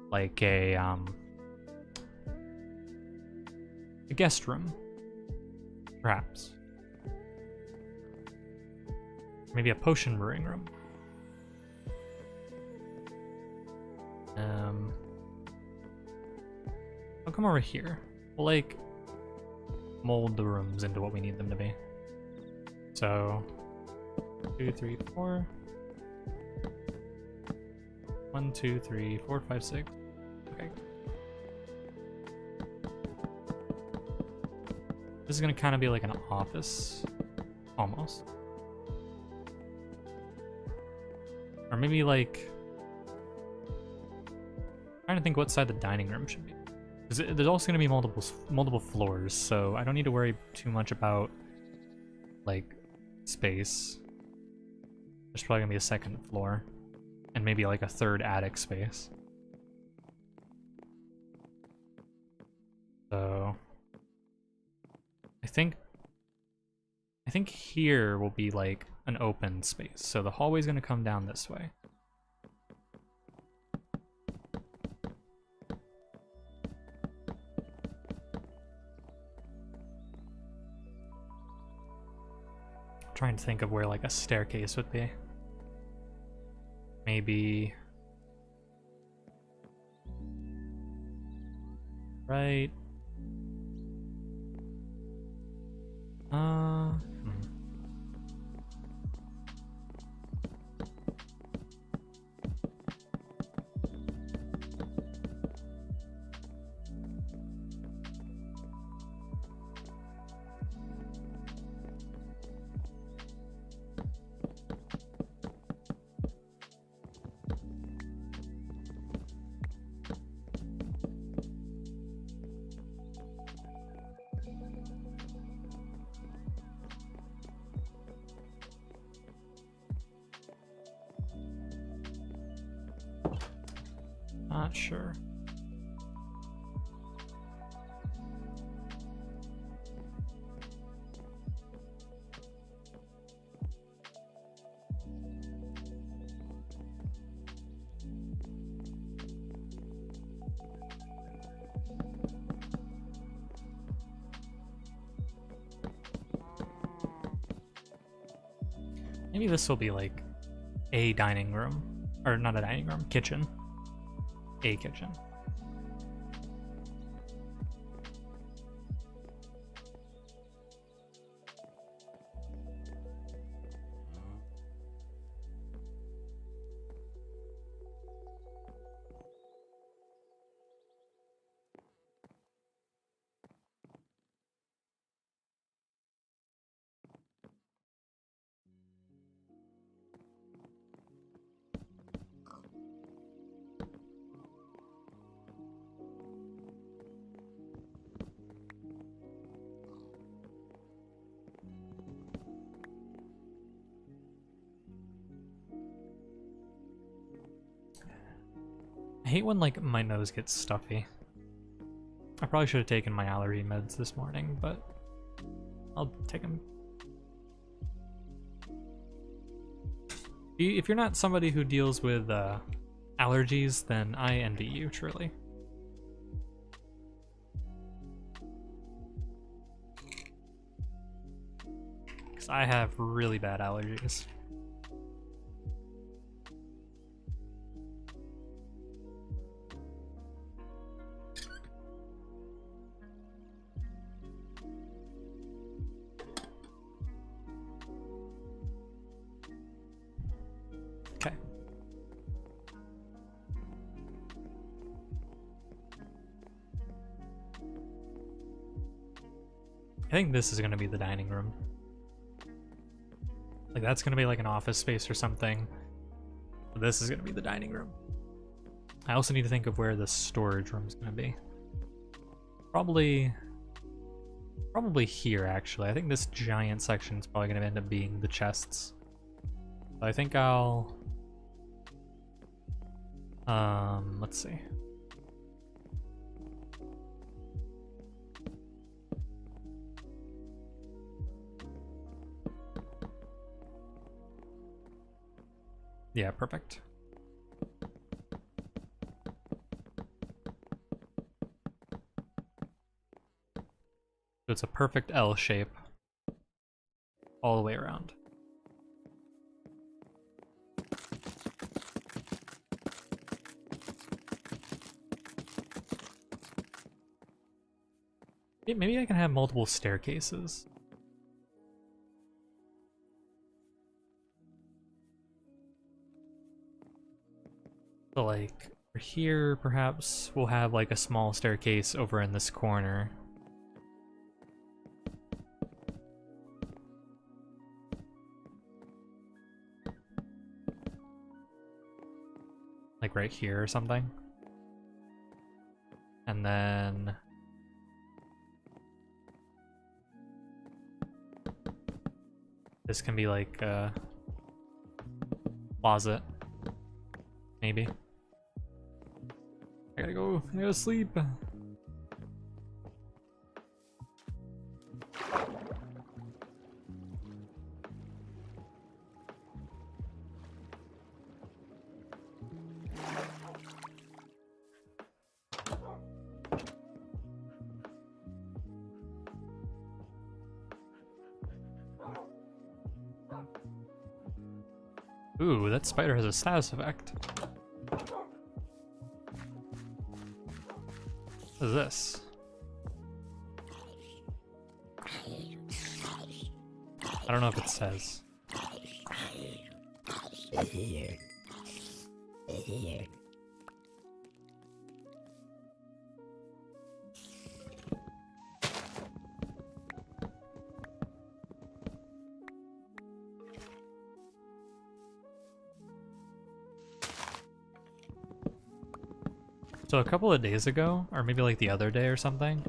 like a guest room, perhaps. Maybe a potion brewing room. I'll come over here. We'll like mold the rooms into what we need them to be. So 2, 3, 4. 1, 2, 3, 4, 5, 6. Okay. This is gonna kind of be like an office, almost. Or maybe like, trying to think what side the dining room should be. Because there's also gonna be multiple floors, so I don't need to worry too much about like space. There's probably gonna be a second floor, and maybe like a third attic space. So I think here will be like an open space. So the hallway's gonna come down this way. Trying to think of where like a staircase would be. Maybe right. Not sure. Maybe this will be like a dining room, or not a dining room, kitchen. A kitchen. I hate when like my nose gets stuffy. I probably should have taken my allergy meds this morning, but I'll take them. If you're not somebody who deals with allergies, then I envy you, truly. Because I have really bad allergies. I think this is gonna be the dining room. Like that's gonna be like an office space or something. This is gonna be the dining room. I also need to think of where the storage room is gonna be. Probably here, actually. I think this giant section is probably going to end up being the chests. So I think I'll... let's see. Yeah, perfect. So it's a perfect L shape all the way around. Maybe I can have multiple staircases. So like for here, perhaps we'll have like a small staircase over in this corner. Like right here or something. And then this can be like a closet, maybe. I gotta sleep. Ooh, that spider has a status effect. What is this? I don't know if it says. So a couple of days ago, or maybe like the other day or something,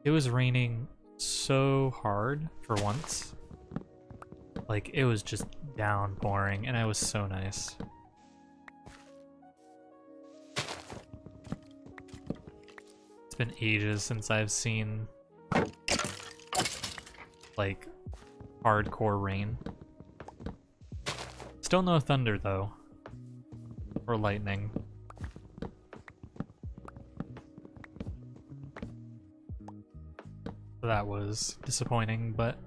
it was raining so hard for once. Like, it was just downpouring, and it was so nice. It's been ages since I've seen, like, hardcore rain. Still no thunder, though. Or lightning. That was disappointing, but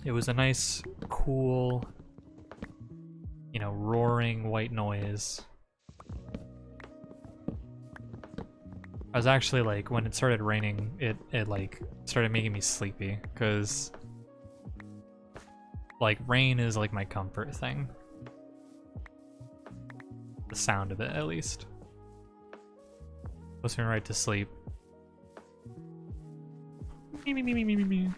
it was a nice, cool, you know, roaring white noise. I was actually like, when it started raining, it like started making me sleepy, because like rain is like my comfort thing. The sound of it, at least. Puts me right to sleep. Me.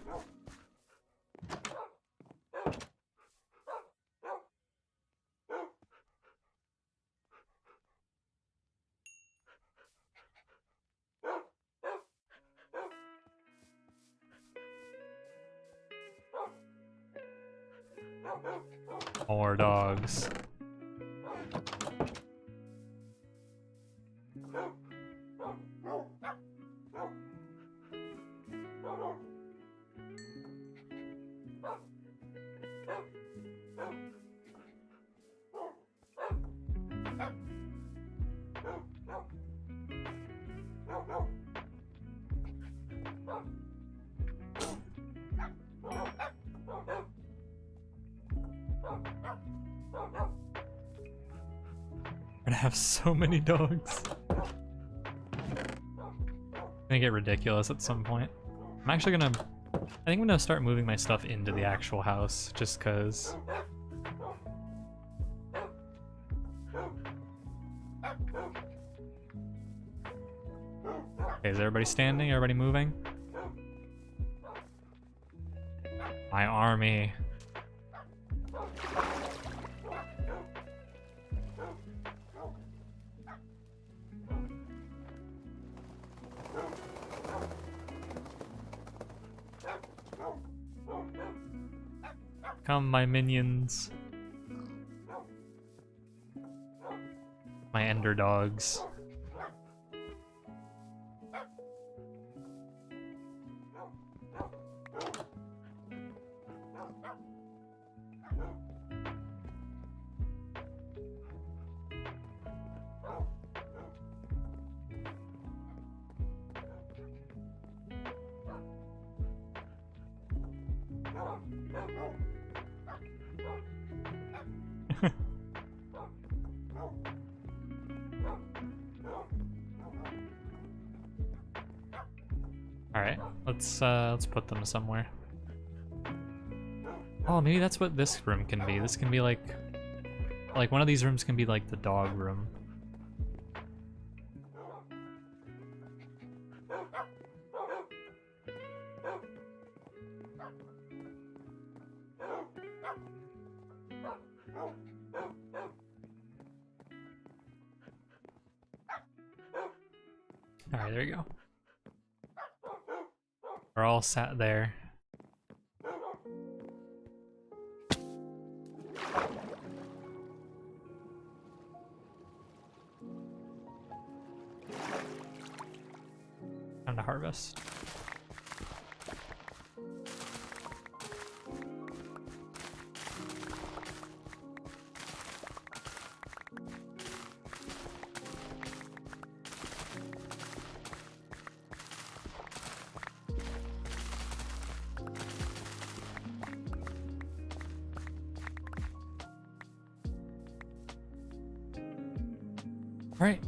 More dogs. We're gonna have so many dogs. It's gonna get ridiculous at some point. I'm actually gonna... I think I'm gonna start moving my stuff into the actual house, just cause... Okay, is everybody standing? Everybody moving? My army. Come, my minions. My ender dogs. Alright, let's put them somewhere. Oh, maybe that's what this room can be. This can be like one of these rooms can be like the dog room. Alright, there you go. We're all sat there. Time to harvest. All right.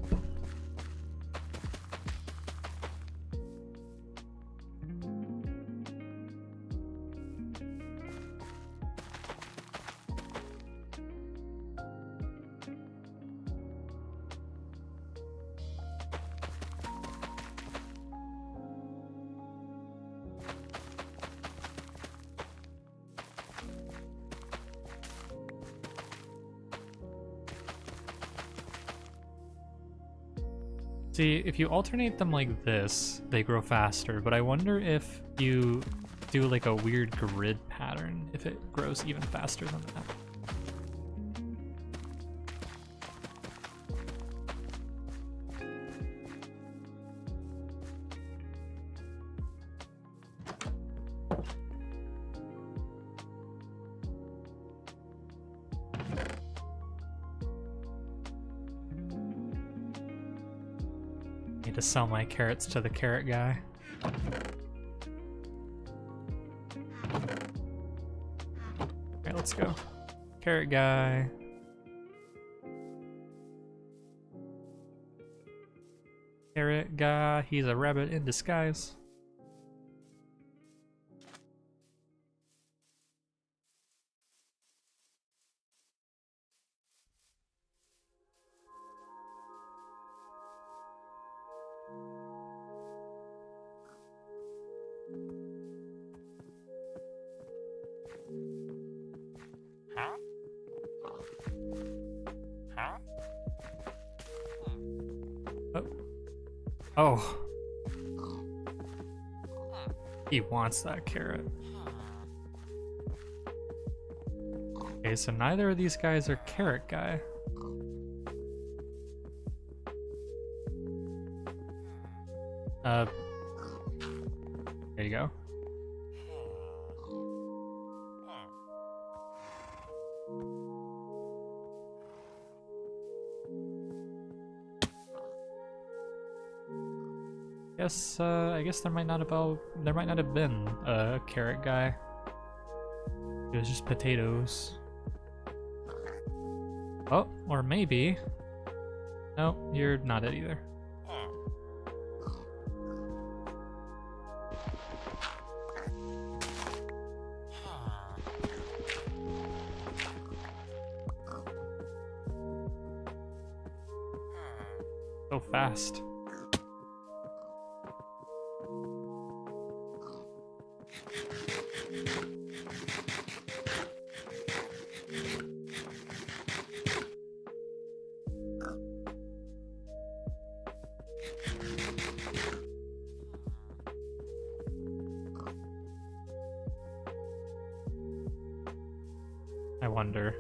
See, if you alternate them like this, they grow faster, but I wonder if you do like a weird grid pattern, if it grows even faster than that. Need to sell my carrots to the carrot guy. Alright, let's go. Carrot guy. Carrot guy, he's a rabbit in disguise. Oh. He wants that carrot. Okay, so neither of these guys are carrot guy. There you go. I guess there might not have been a carrot guy. It was just potatoes. Oh, or maybe. No, you're not it either. So fast. I wonder.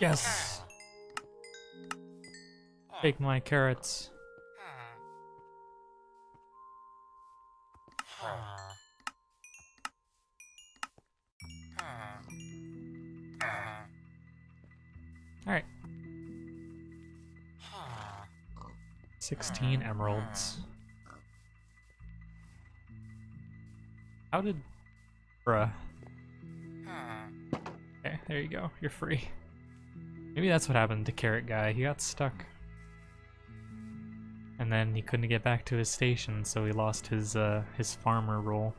Yes! Take my carrots. Alright. 16 emeralds. How did... Bruh. Okay, there you go. You're free. Maybe that's what happened to Carrot Guy. He got stuck. And then he couldn't get back to his station, so he lost his farmer role.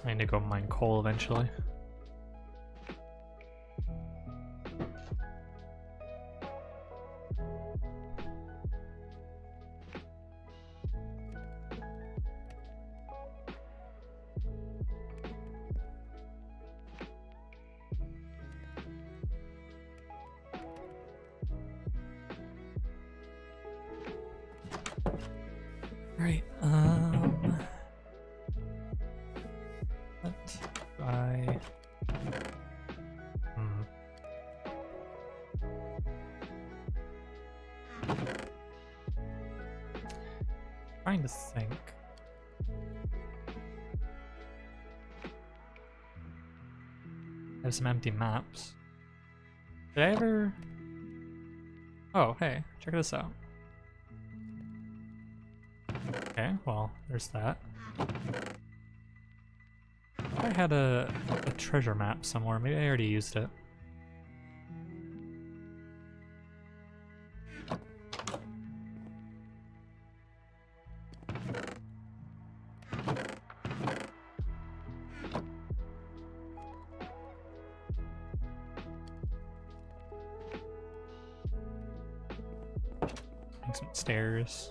I need to go mine coal eventually. Right, trying to think. I have some empty maps. Did I ever... Oh, hey, check this out. Okay, well, there's that. I had a treasure map somewhere. Maybe I already used it. Make some stairs.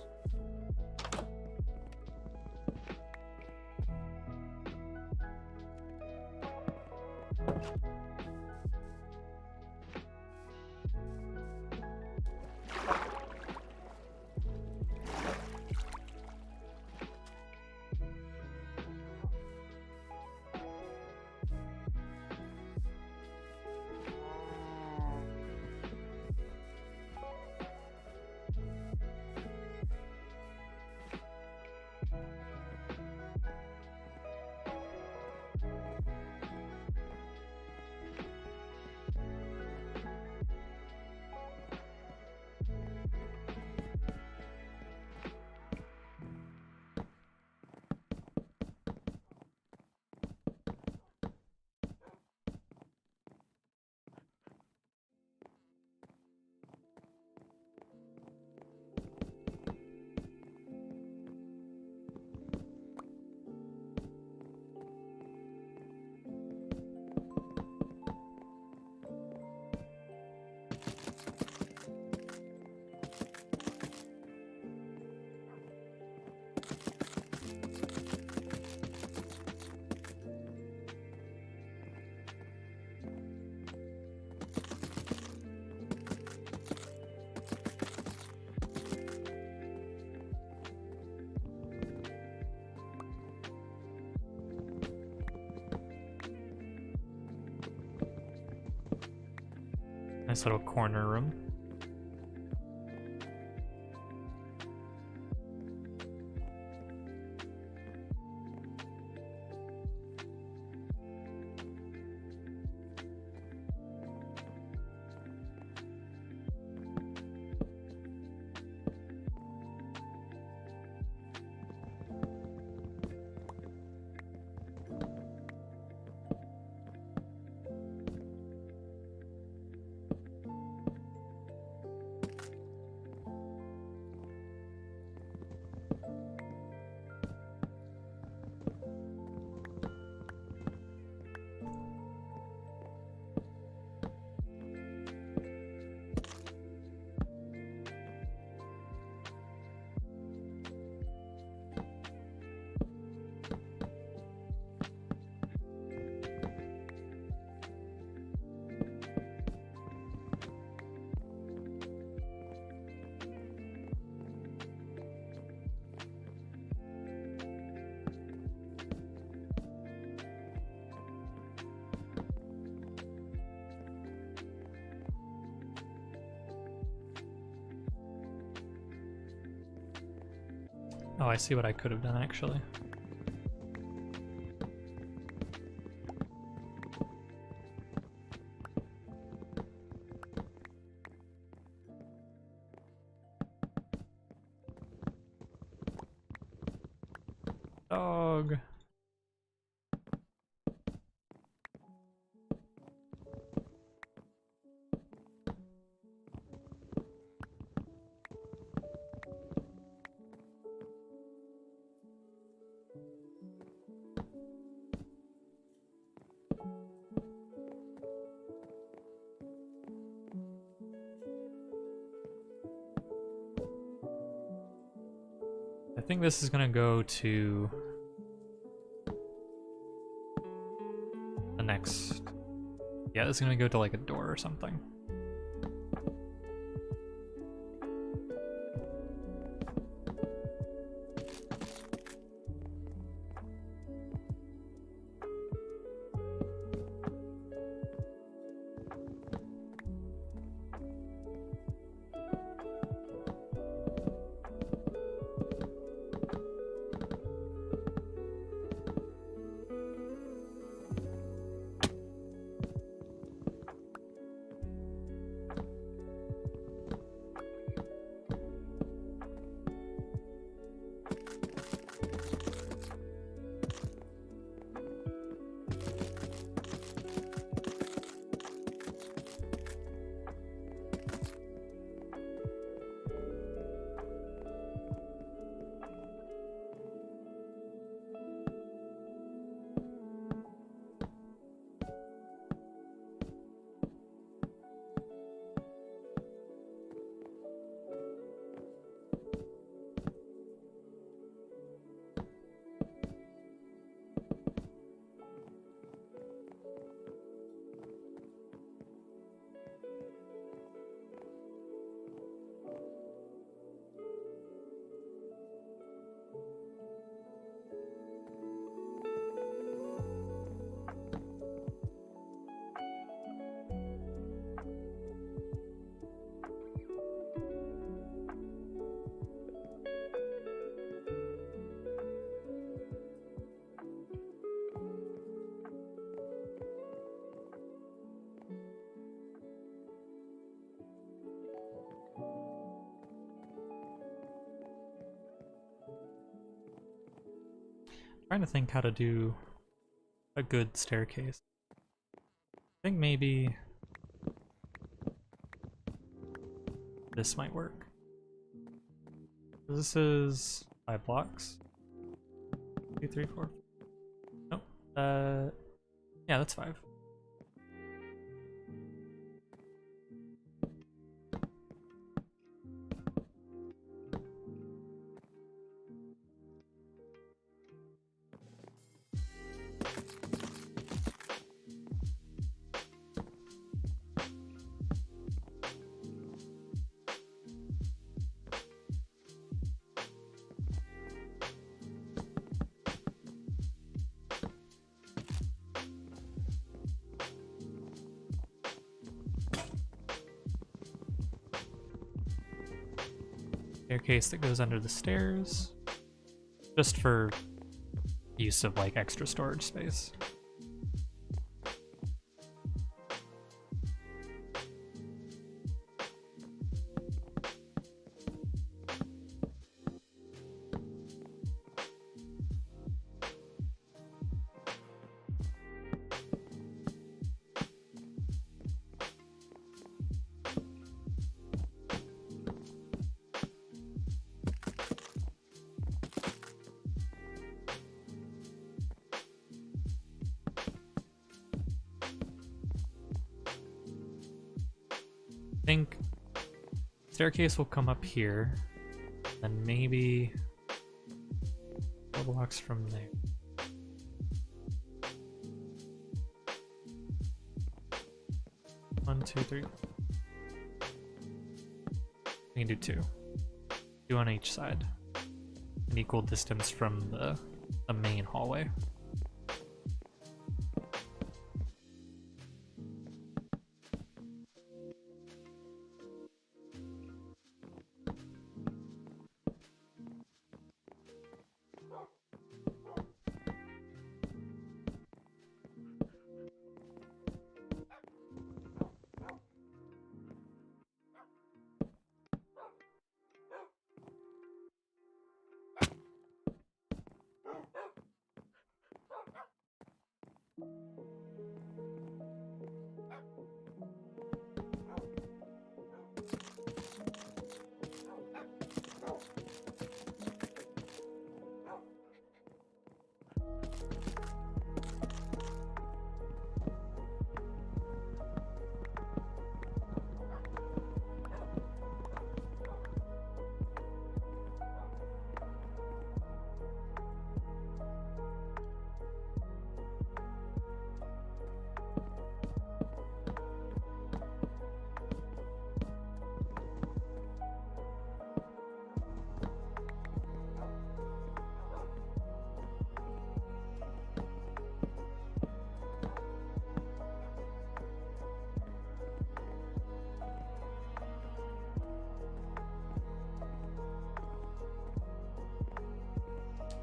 Nice little corner room. Oh, I see what I could have done actually. Dog. I think this is gonna go to the next. Yeah, this is gonna go to like a door or something. Trying to think how to do a good staircase. I think maybe this might work. This is 5 blocks. 2, 3, 4. Nope. Yeah, that's 5. Staircase that goes under the stairs, just for use of like extra storage space. I think staircase will come up here, then maybe 4 blocks from there. One, two, three. We can do 2. 2 on each side. An equal distance from the main hallway.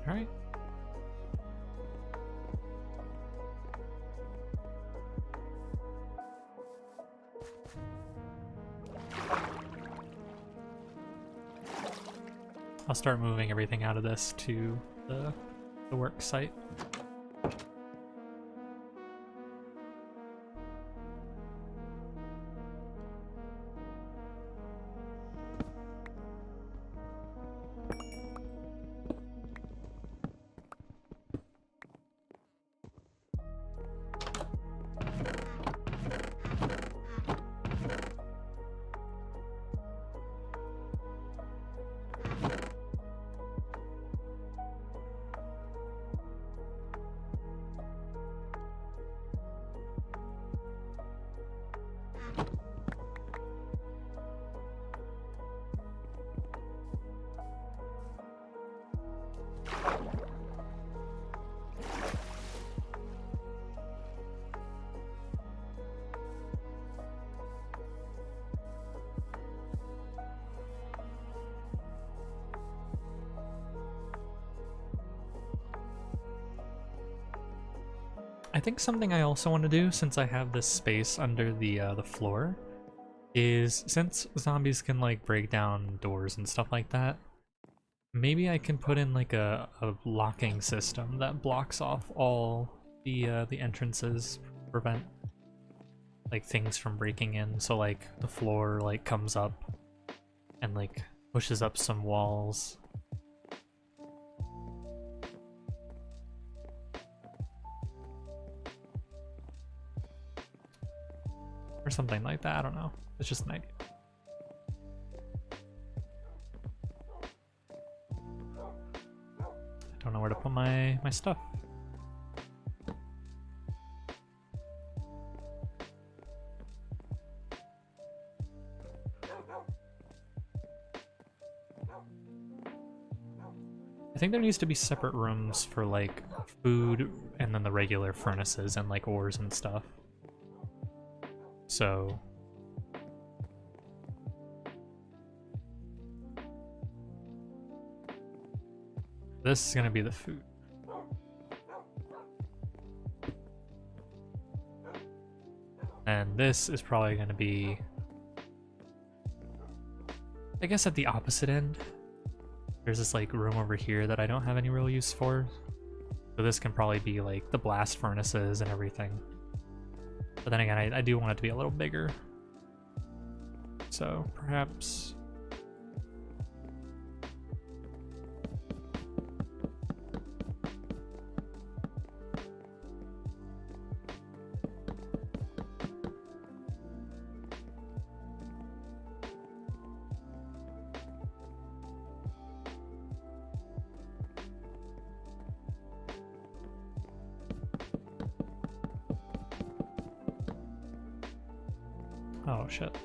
Alright. I'll start moving everything out of this to the work site. I think something I also want to do, since I have this space under the floor, is since zombies can like break down doors and stuff like that, maybe I can put in like a locking system that blocks off all the entrances, prevent like things from breaking in. So like the floor like comes up and like pushes up some walls. Or something like that, I don't know. It's just an idea. I don't know where to put my stuff. I think there needs to be separate rooms for like food and then the regular furnaces and like ores and stuff. So this is gonna be the food. And this is probably gonna be, I guess, at the opposite end. There's this like room over here that I don't have any real use for. So this can probably be like the blast furnaces and everything. But then again, I do want it to be a little bigger. So perhaps... Oh shit.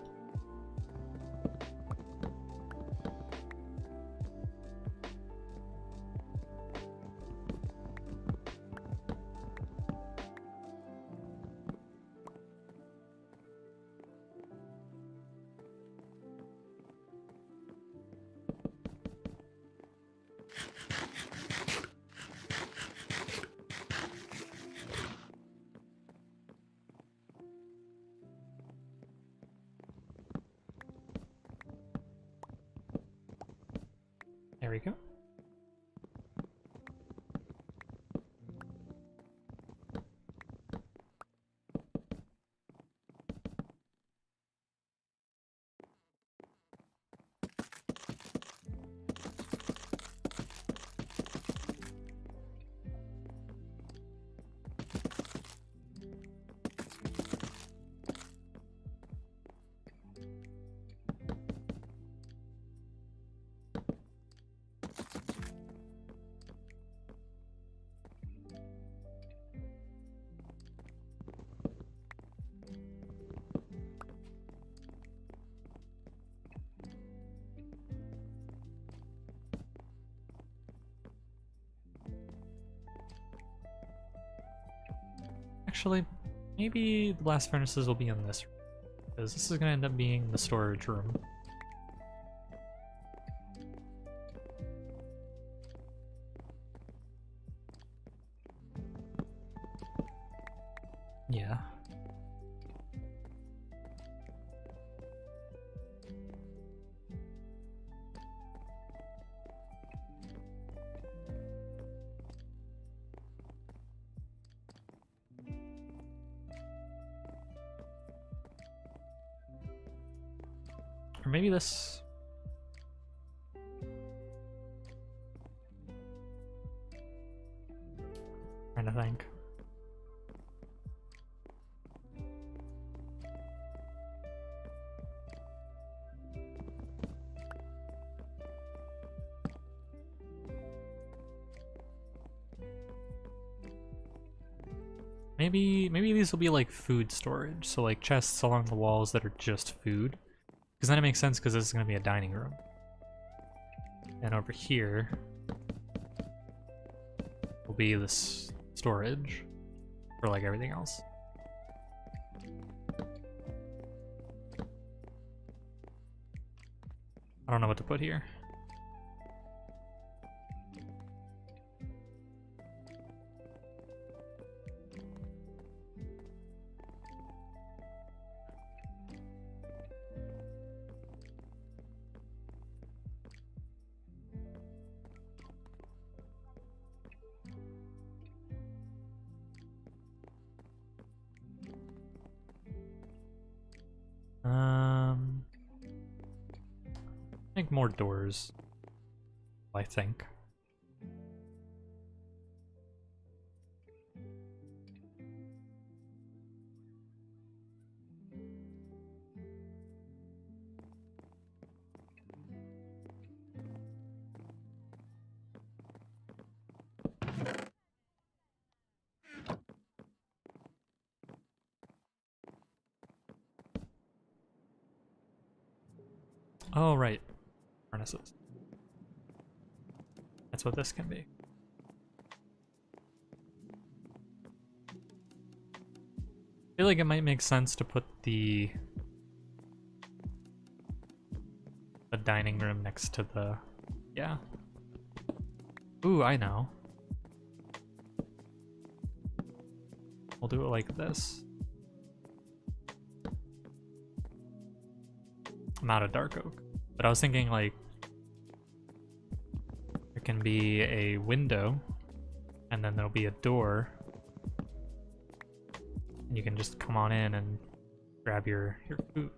There we go. Actually, maybe the blast furnaces will be in this room, because this is going to end up being the storage room. Or maybe this... Trying to think. Maybe these will be like food storage, so like chests along the walls that are just food. Because then it makes sense because this is going to be a dining room. And over here will be this storage for like everything else. I don't know what to put here. I think more doors, I think. Oh, right. Furnaces. That's what this can be. I feel like it might make sense to put the dining room next to the... Yeah. Ooh, I know. We'll do it like this. I'm out of dark oak. But I was thinking like there can be a window and then there'll be a door and you can just come on in and grab your food.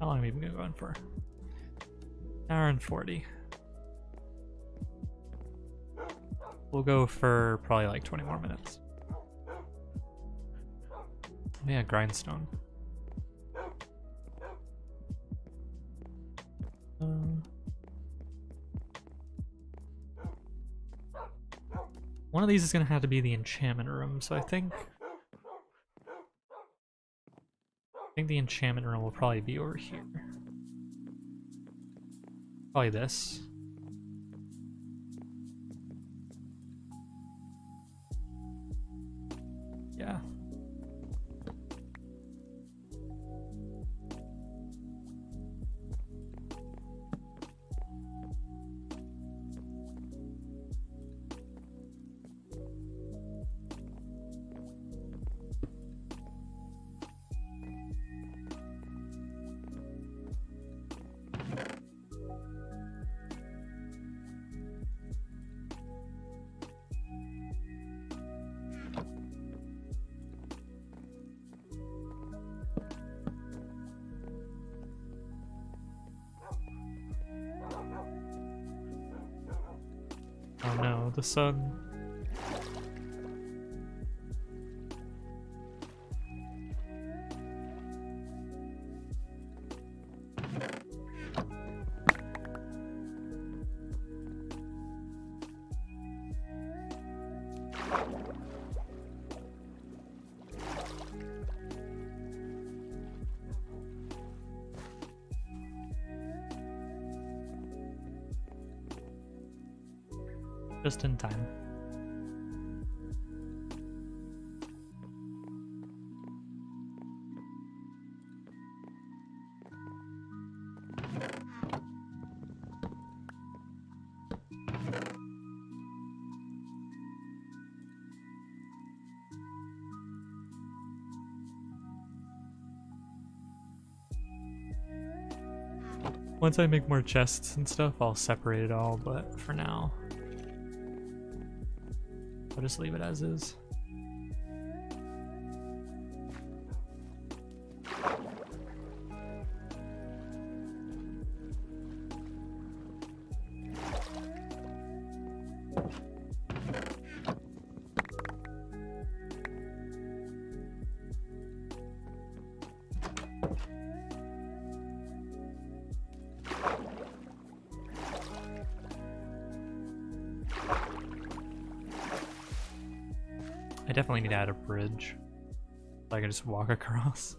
How long have we been going for? Hour and 40. We'll go for probably like 20 more minutes. Yeah, grindstone. One of these is gonna have to be the enchantment room, so I think the enchantment room will probably be over here. Probably this. Yeah. Oh no, the sun. Just in time. Once I make more chests and stuff, I'll separate it all, but for now, I'll just leave it as is. I definitely need to add a bridge so I can just walk across.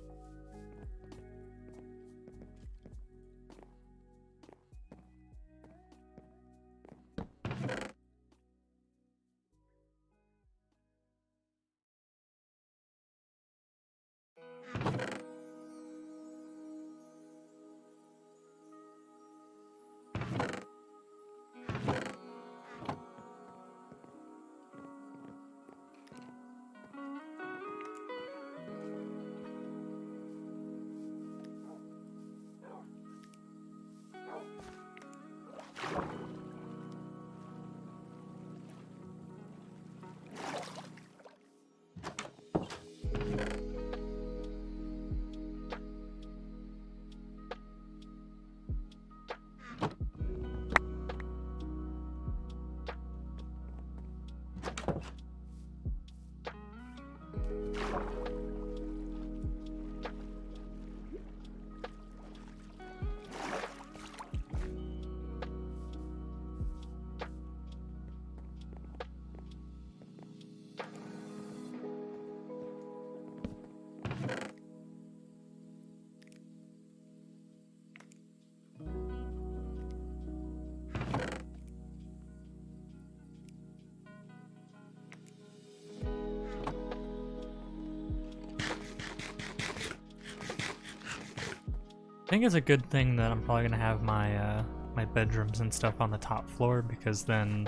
I think it's a good thing that I'm probably gonna have my my bedrooms and stuff on the top floor, because then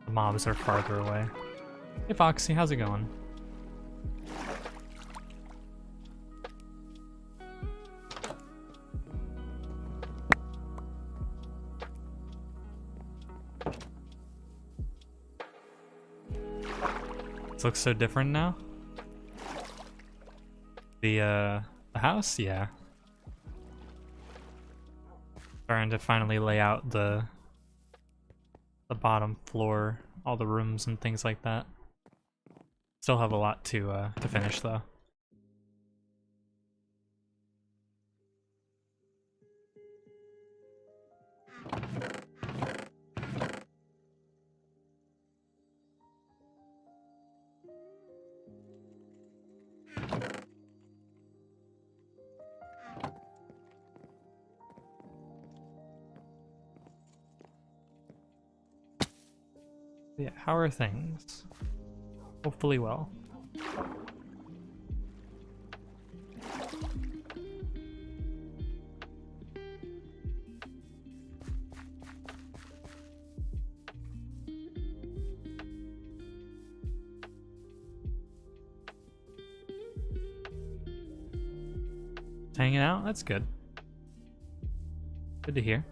the mobs are farther away. Hey Foxy, how's it going? This looks so different now. The house, yeah. Starting to finally lay out the bottom floor, all the rooms and things like that. Still have a lot to finish though. Yeah, how are things? Hopefully well. Hanging out? That's good. Good to hear.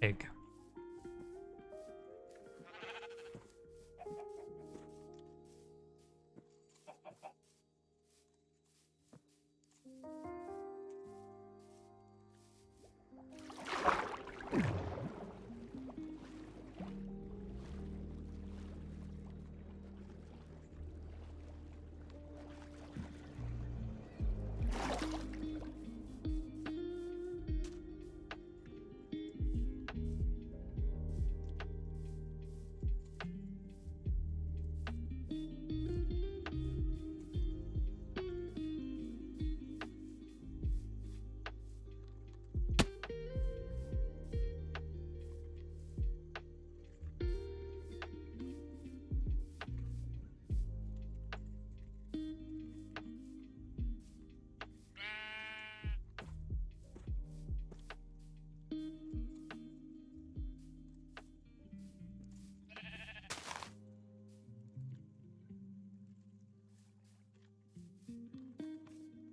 Egg.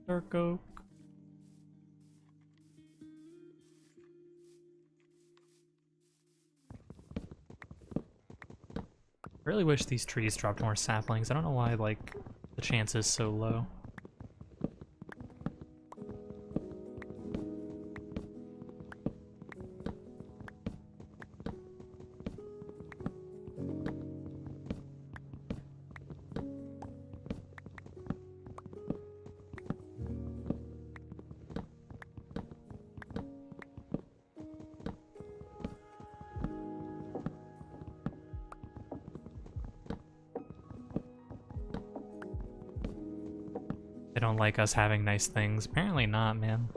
Dark oak. I really wish these trees dropped more saplings. I don't know why, like, the chance is so low. They don't like us having nice things. Apparently not, man.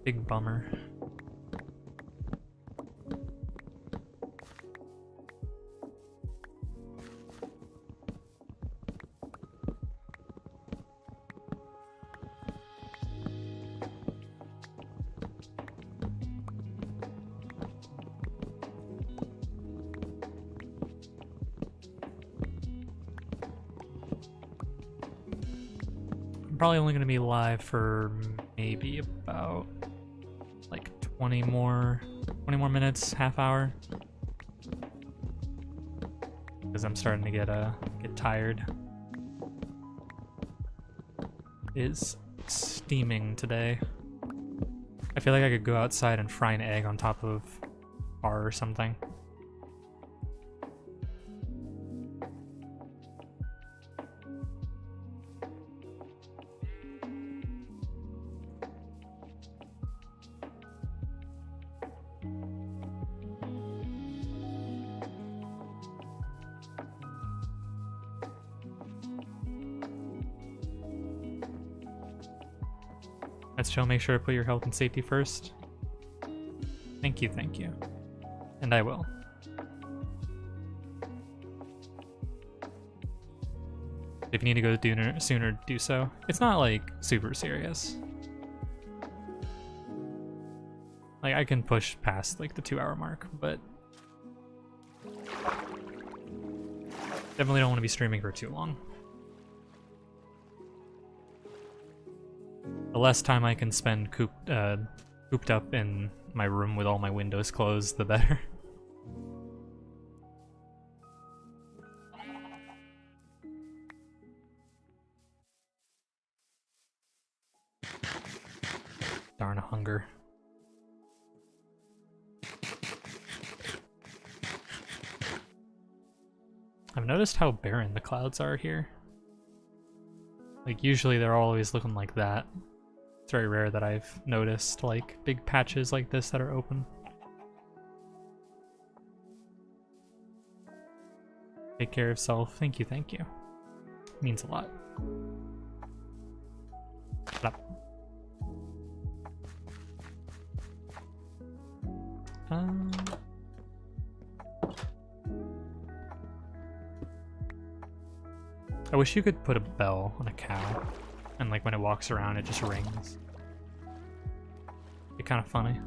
Big bummer. Probably only going to be live for maybe about like 20 more minutes, half hour, because I'm starting to get tired. It's steaming today. I feel like I could go outside and fry an egg on top of bar or something. That's chill. Make sure to put your health and safety first. Thank you, thank you. And I will. If you need to go sooner, do so. It's not like super serious. Like I can push past like the 2-hour mark, but definitely don't want to be streaming for too long. The less time I can spend cooped up in my room with all my windows closed, the better. Darn hunger. I've noticed how barren the clouds are here. Like usually they're always looking like that. It's very rare that I've noticed like big patches like this that are open. Take care of self. Thank you, thank you. It means a lot. Shut up. I wish you could put a bell on a cow, and like when it walks around it just rings. It'd be kind of funny.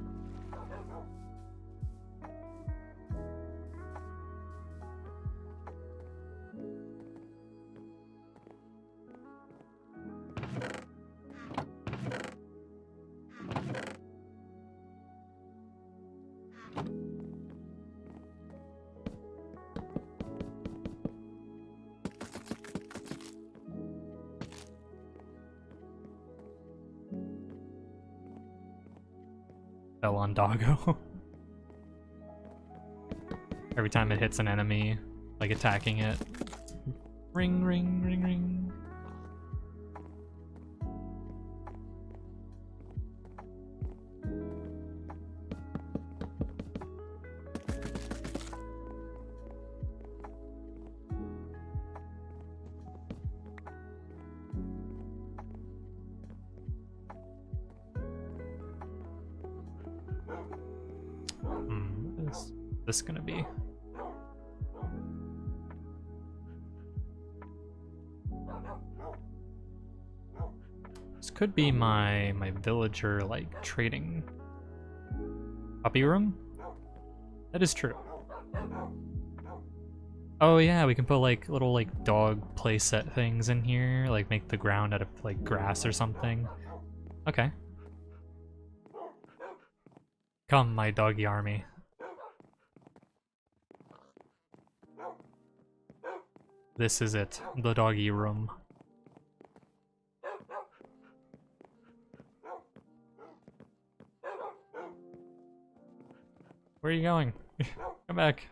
Bell on doggo. Every time it hits an enemy, like attacking it. Ring, ring, ring, ring. This gonna be? This could be my villager like trading puppy room. That is true. Oh yeah, we can put like little like dog playset things in here, like make the ground out of like grass or something. Okay. Come, my doggy army. This is it, the doggy room. Where are you going? Come back.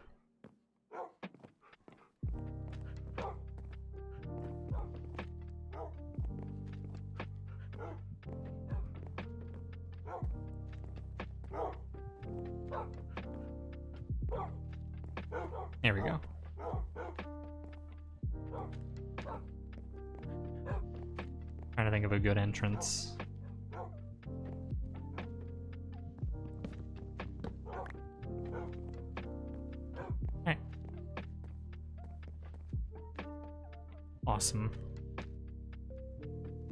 There we go. Trying to think of a good entrance. Alright. Awesome.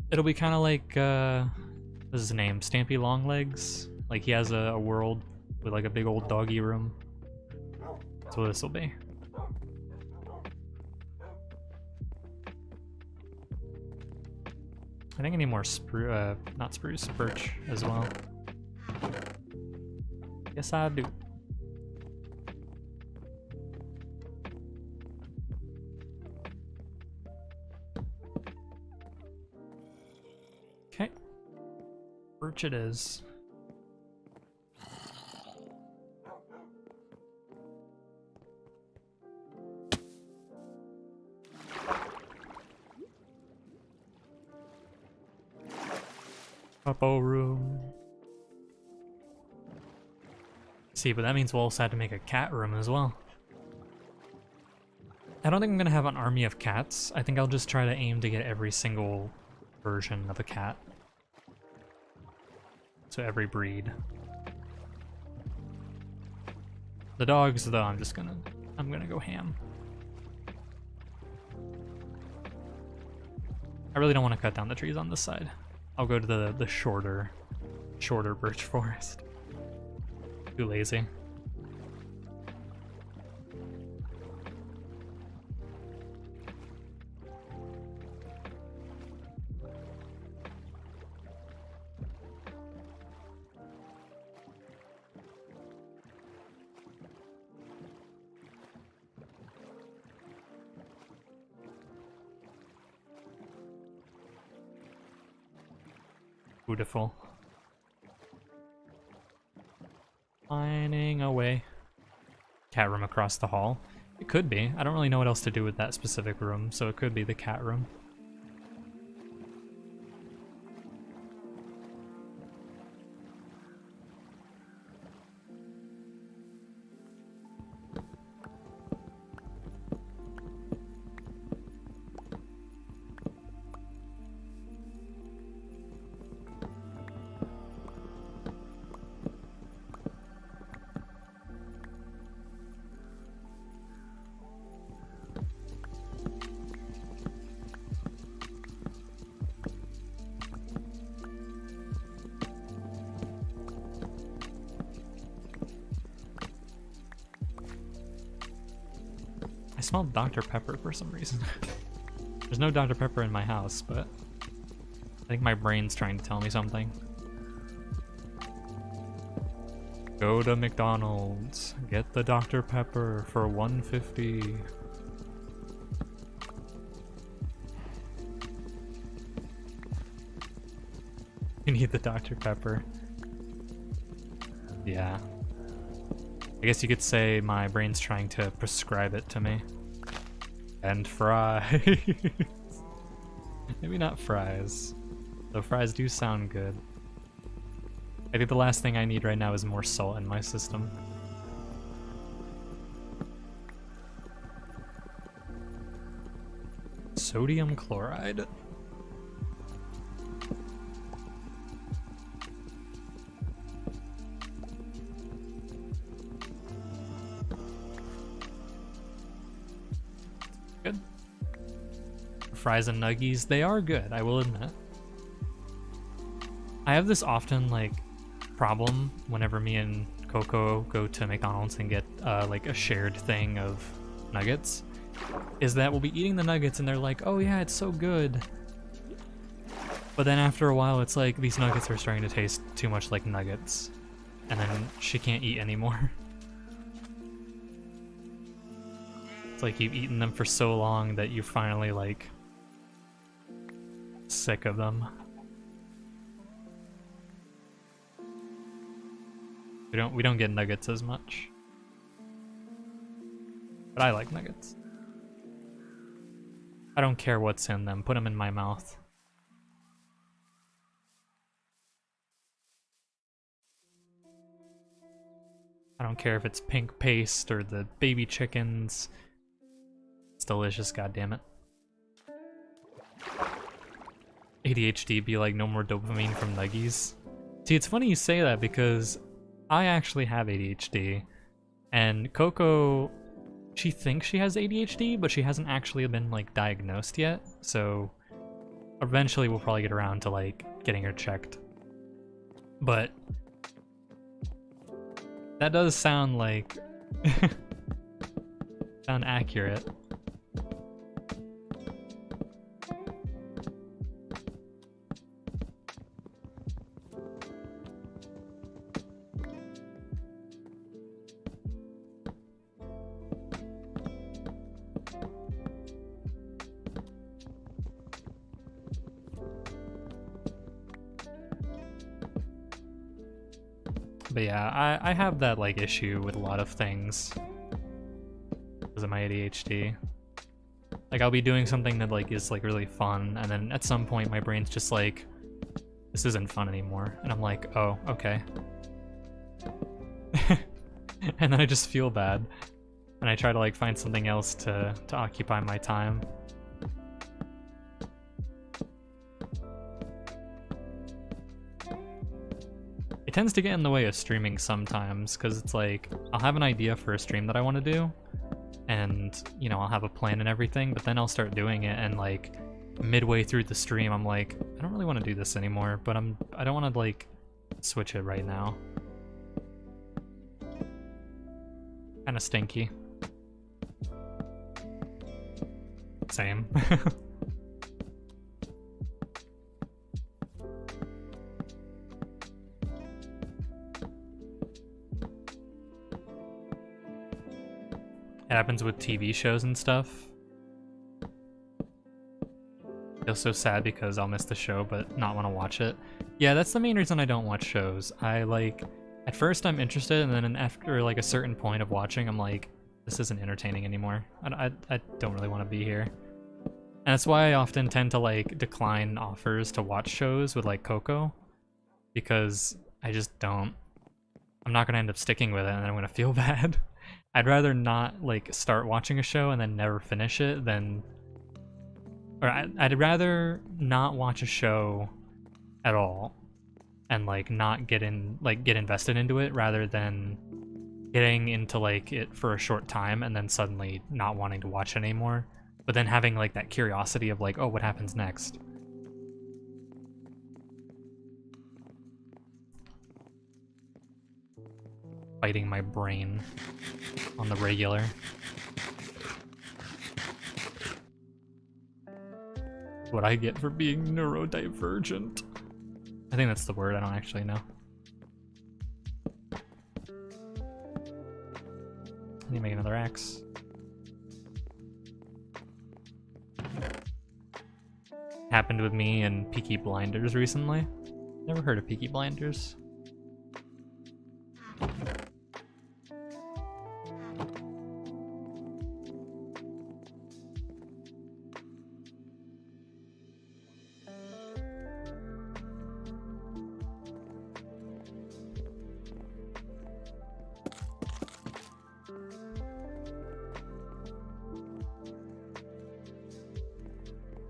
It'll be kind of like, what's his name? Stampy Longlegs? Like he has a world with like a big old doggy room. That's what this will be. I think I need more not spruce, birch as well. Yes, I do. Okay. Birch it is. Puppo room. See, but that means we'll also have to make a cat room as well. I don't think I'm gonna have an army of cats. I think I'll just try to aim to get every single version of a cat. So every breed. The dogs, though, I'm gonna go ham. I really don't want to cut down the trees on this side. I'll go to the shorter birch forest. Too lazy. Beautiful. Mining away. Cat room across the hall. It could be. I don't really know what else to do with that specific room, so it could be the cat room. I smelled Dr. Pepper for some reason. There's no Dr. Pepper in my house, but I think my brain's trying to tell me something. Go to McDonald's. Get the Dr. Pepper for $1.50. You need the Dr. Pepper. Yeah. I guess you could say my brain's trying to prescribe it to me. And fries. Maybe not fries. Though fries do sound good. I think the last thing I need right now is more salt in my system. Sodium chloride. Good. Fries and nuggies, they are good, I will admit. I have this often, like, problem whenever me and Coco go to McDonald's and get, like, a shared thing of nuggets. is that we'll be eating the nuggets and they're like, oh yeah, it's so good. But then after a while, it's like these nuggets are starting to taste too much like nuggets. And then she can't eat anymore. It's like you've eaten them for so long that you're finally like sick of them. We don't get nuggets as much. But I like nuggets. I don't care what's in them, put them in my mouth. I don't care if it's pink paste or the baby chickens. It's delicious, goddammit. ADHD be like, no more dopamine from nuggies. See, it's funny you say that because I actually have ADHD. And Coco, she thinks she has ADHD, but she hasn't actually been like diagnosed yet. So eventually we'll probably get around to like getting her checked. But that does sound like sound accurate. But yeah, I have that like issue with a lot of things because of my ADHD. Like I'll be doing something that like is like really fun, and then at some point my brain's just like, this isn't fun anymore, and I'm like, oh, okay. And then I just feel bad, and I try to like find something else to occupy my time. It tends to get in the way of streaming sometimes, because it's like, I'll have an idea for a stream that I want to do, and, you know, I'll have a plan and everything, but then I'll start doing it, and like, midway through the stream, I'm like, I don't really want to do this anymore, but I don't want to like, switch it right now. Kinda stinky. Same. It happens with TV shows and stuff. I feel so sad because I'll miss the show but not want to watch it. Yeah, that's the main reason I don't watch shows. I like, at first I'm interested, and then after like a certain point of watching, I'm like, this isn't entertaining anymore. I don't really want to be here. And that's why I often tend to like decline offers to watch shows with like Coco, because I just don't. I'm not going to end up sticking with it, and then I'm going to feel bad. I'd rather not like start watching a show and then never finish it than, or I'd rather not watch a show at all and like not get invested into it, rather than getting into like it for a short time and then suddenly not wanting to watch it anymore, but then having like that curiosity of like, oh, what happens next? Fighting my brain on the regular. What I get for being neurodivergent. I think that's the word, I don't actually know. I need to make another axe. Happened with me and Peaky Blinders recently. Never heard of Peaky Blinders.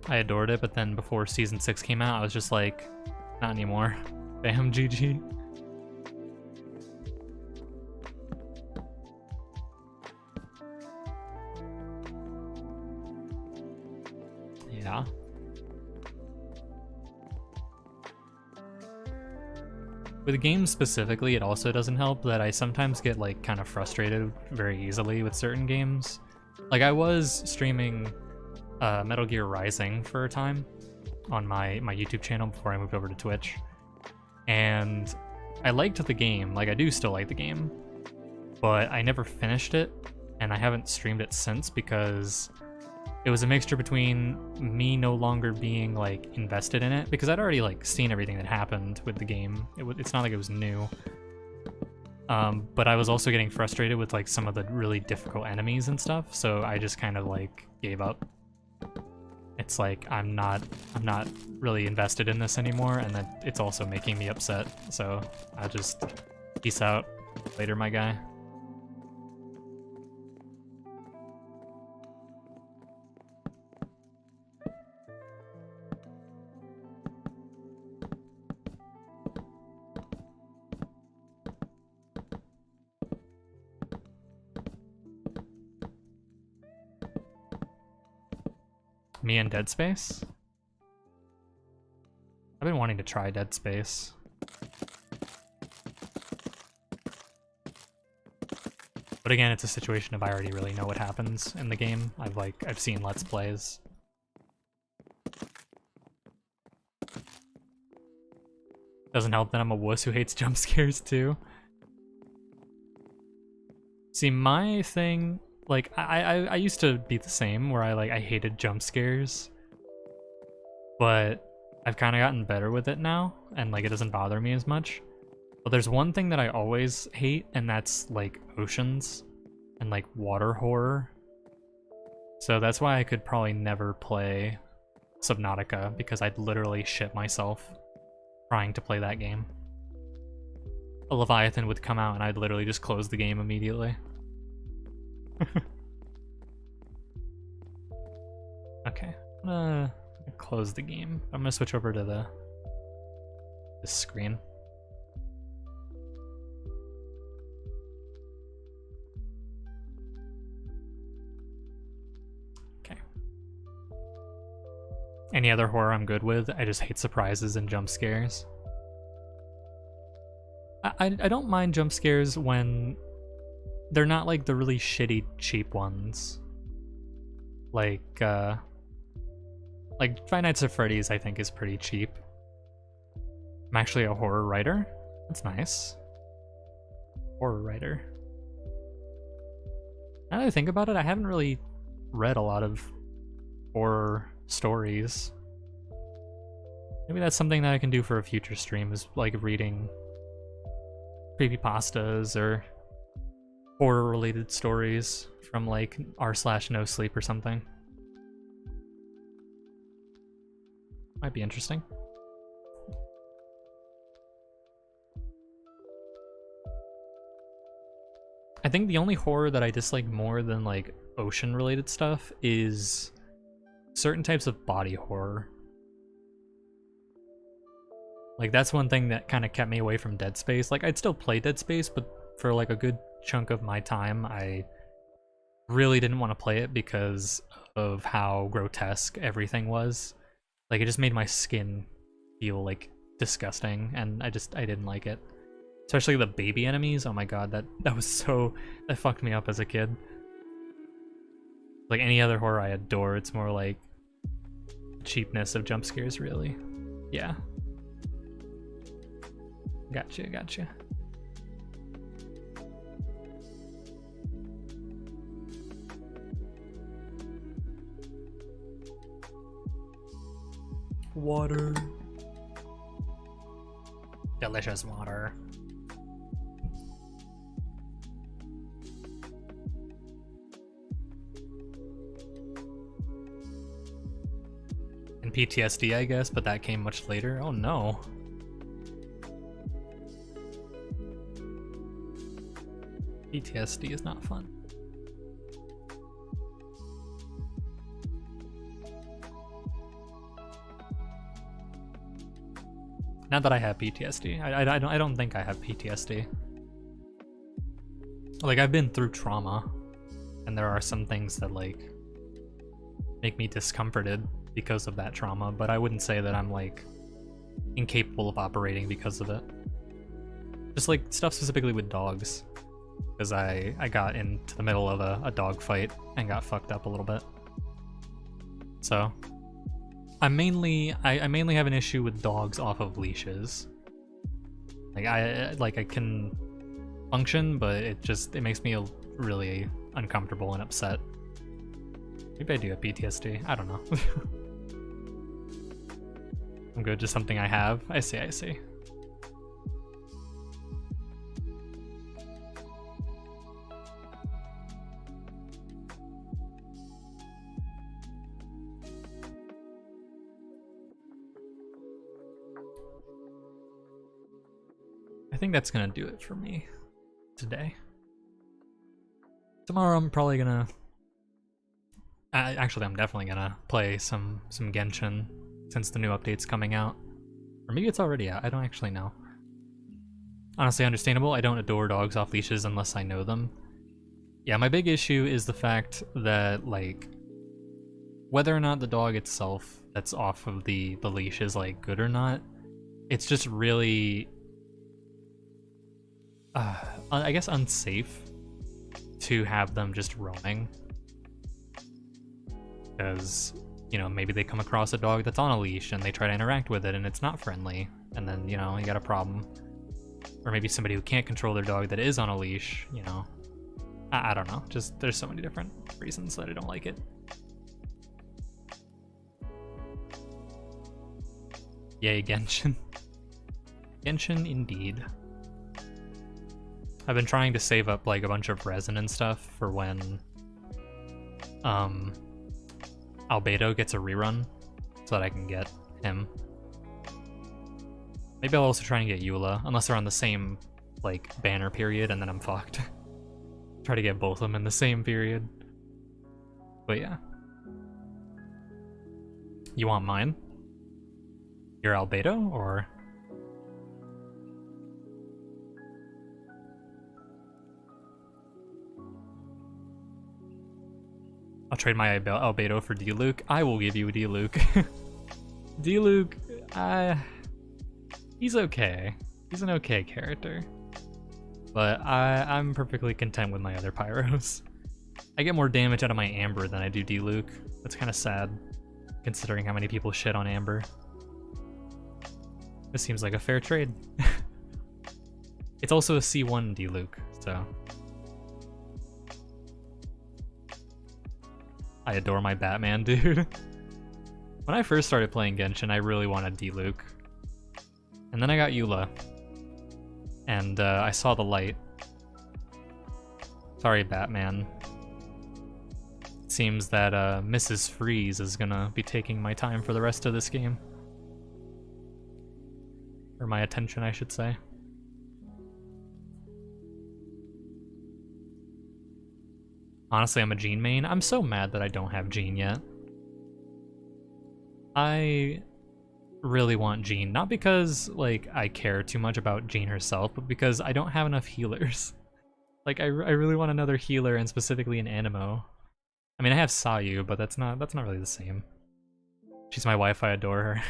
I adored it, but then before season 6 came out, I was just like, not anymore. Bam, GG. Yeah. With games specifically, it also doesn't help that I sometimes get like kind of frustrated very easily with certain games. Like, I was streaming Metal Gear Rising for a time on my YouTube channel before I moved over to Twitch. And I liked the game, like I do still like the game, but I never finished it, and I haven't streamed it since because it was a mixture between me no longer being like invested in it, because I'd already like seen everything that happened with the game. It's not like it was new. But I was also getting frustrated with like some of the really difficult enemies and stuff, so I just kind of like gave up. It's like I'm not really invested in this anymore, and then it's also making me upset. So I just peace out later, my guy. Me and Dead Space? I've been wanting to try Dead Space. But again, it's a situation of I already really know what happens in the game. I've seen Let's Plays. Doesn't help that I'm a wuss who hates jump scares too. See, my thing, like, I used to be the same, where I hated jump scares. But I've kind of gotten better with it now, and like it doesn't bother me as much. But there's one thing that I always hate, and that's like oceans and like water horror. So that's why I could probably never play Subnautica, because I'd literally shit myself trying to play that game. A Leviathan would come out and I'd literally just close the game immediately. Okay, I'm gonna close the game. I'm gonna switch over to this screen. Okay. Any other horror I'm good with? I just hate surprises and jump scares. I don't mind jump scares when they're not like the really shitty cheap ones. Like Five Nights at Freddy's I think is pretty cheap. I'm actually a horror writer. That's nice. Horror writer. Now that I think about it, I haven't really read a lot of horror stories. Maybe that's something that I can do for a future stream, is like reading creepypastas or horror-related stories from like r/NoSleep or something. Might be interesting. I think the only horror that I dislike more than like ocean-related stuff is certain types of body horror. Like that's one thing that kind of kept me away from Dead Space. Like I'd still play Dead Space, but for like a good chunk of my time, I really didn't want to play it because of how grotesque everything was. Like it just made my skin feel like disgusting, and I didn't like it. Especially the baby enemies. Oh my god, that fucked me up as a kid. Like any other horror I adore, it's more like cheapness of jump scares, really. Yeah. Gotcha. Water. Delicious water. And PTSD, I guess, but that came much later. Oh no. PTSD is not fun. Not that I have PTSD. I don't think I have PTSD. Like, I've been through trauma, and there are some things that, like, make me discomforted because of that trauma, but I wouldn't say that I'm, like, incapable of operating because of it. Just, like, stuff specifically with dogs. because I got into the middle of a dog fight and got fucked up a little bit. So I mainly have an issue with dogs off of leashes. Like I can function, but it makes me really uncomfortable and upset. Maybe I do have PTSD. I don't know. I'm good. Just something I have. I see. I think that's gonna do it for me today. Tomorrow I'm probably gonna... actually, I'm definitely gonna play some Genshin since the new update's coming out. Or maybe it's already out, I don't actually know. Honestly, understandable. I don't adore dogs off leashes unless I know them. Yeah, my big issue is the fact that, like, whether or not the dog itself that's off of the leash is, like, good or not, it's just really... I guess unsafe to have them just roaming. Because, you know, maybe they come across a dog that's on a leash and they try to interact with it and it's not friendly, and then, you know, you got a problem. Or maybe somebody who can't control their dog that is on a leash, you know. I don't know, just there's so many different reasons that I don't like it. Yay, Genshin. Genshin indeed. I've been trying to save up like a bunch of resin and stuff for when Albedo gets a rerun so that I can get him. Maybe I'll also try and get Eula, unless they're on the same like banner period and then I'm fucked. Try to get both of them in the same period. But yeah. You want mine? Your Albedo, or? I'll trade my Albedo for D-Luke. I will give you a D-Luke. D-Luke, he's okay. He's an okay character. But I'm perfectly content with my other Pyros. I get more damage out of my Amber than I do D-Luke. That's kind of sad, considering how many people shit on Amber. This seems like a fair trade. It's also a C1 D-Luke, so... I adore my Batman, dude. When I first started playing Genshin, I really wanted D-Luke. And then I got Eula. And I saw the light. Sorry, Batman. It seems that Mrs. Freeze is gonna be taking my time for the rest of this game. Or my attention, I should say. Honestly, I'm a Jean main. I'm so mad that I don't have Jean yet. I really want Jean, not because like I care too much about Jean herself, but because I don't have enough healers. Like I really want another healer, and specifically an Anemo. I mean, I have Sayu, but that's not really the same. She's my wife. I adore her.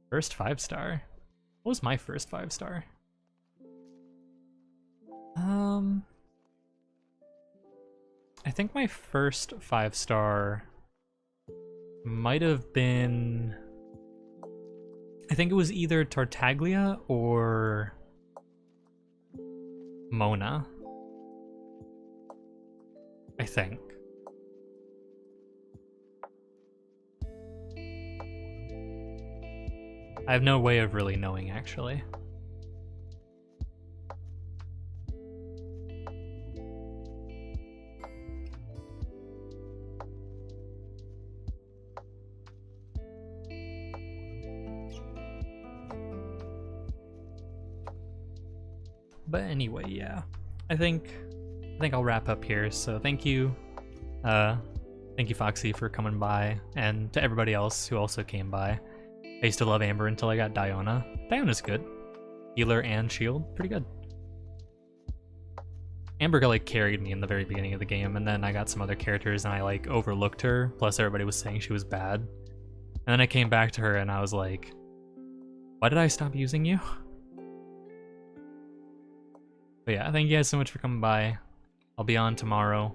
First 5-star. What was my first 5-star? I think my first 5-star might have been... I think it was either Tartaglia or Mona. I think. I have no way of really knowing, actually. But anyway, yeah. I think I'll wrap up here. So thank you Foxy for coming by, and to everybody else who also came by. I used to love Amber until I got Diona. Diona's good. Healer and shield, pretty good. Amber like carried me in the very beginning of the game, and then I got some other characters and I like overlooked her, plus everybody was saying she was bad. And then I came back to her and I was like, why did I stop using you? But yeah, thank you guys so much for coming by. I'll be on tomorrow.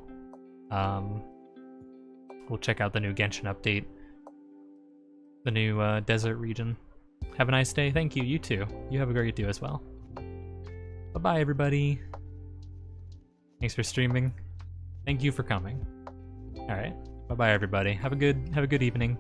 We'll check out the new Genshin update. The new desert region. Have a nice day. Thank you. You too. You have a great day as well. Bye-bye, everybody. Thanks for streaming. Thank you for coming. All right. Bye-bye, everybody. Have a good evening.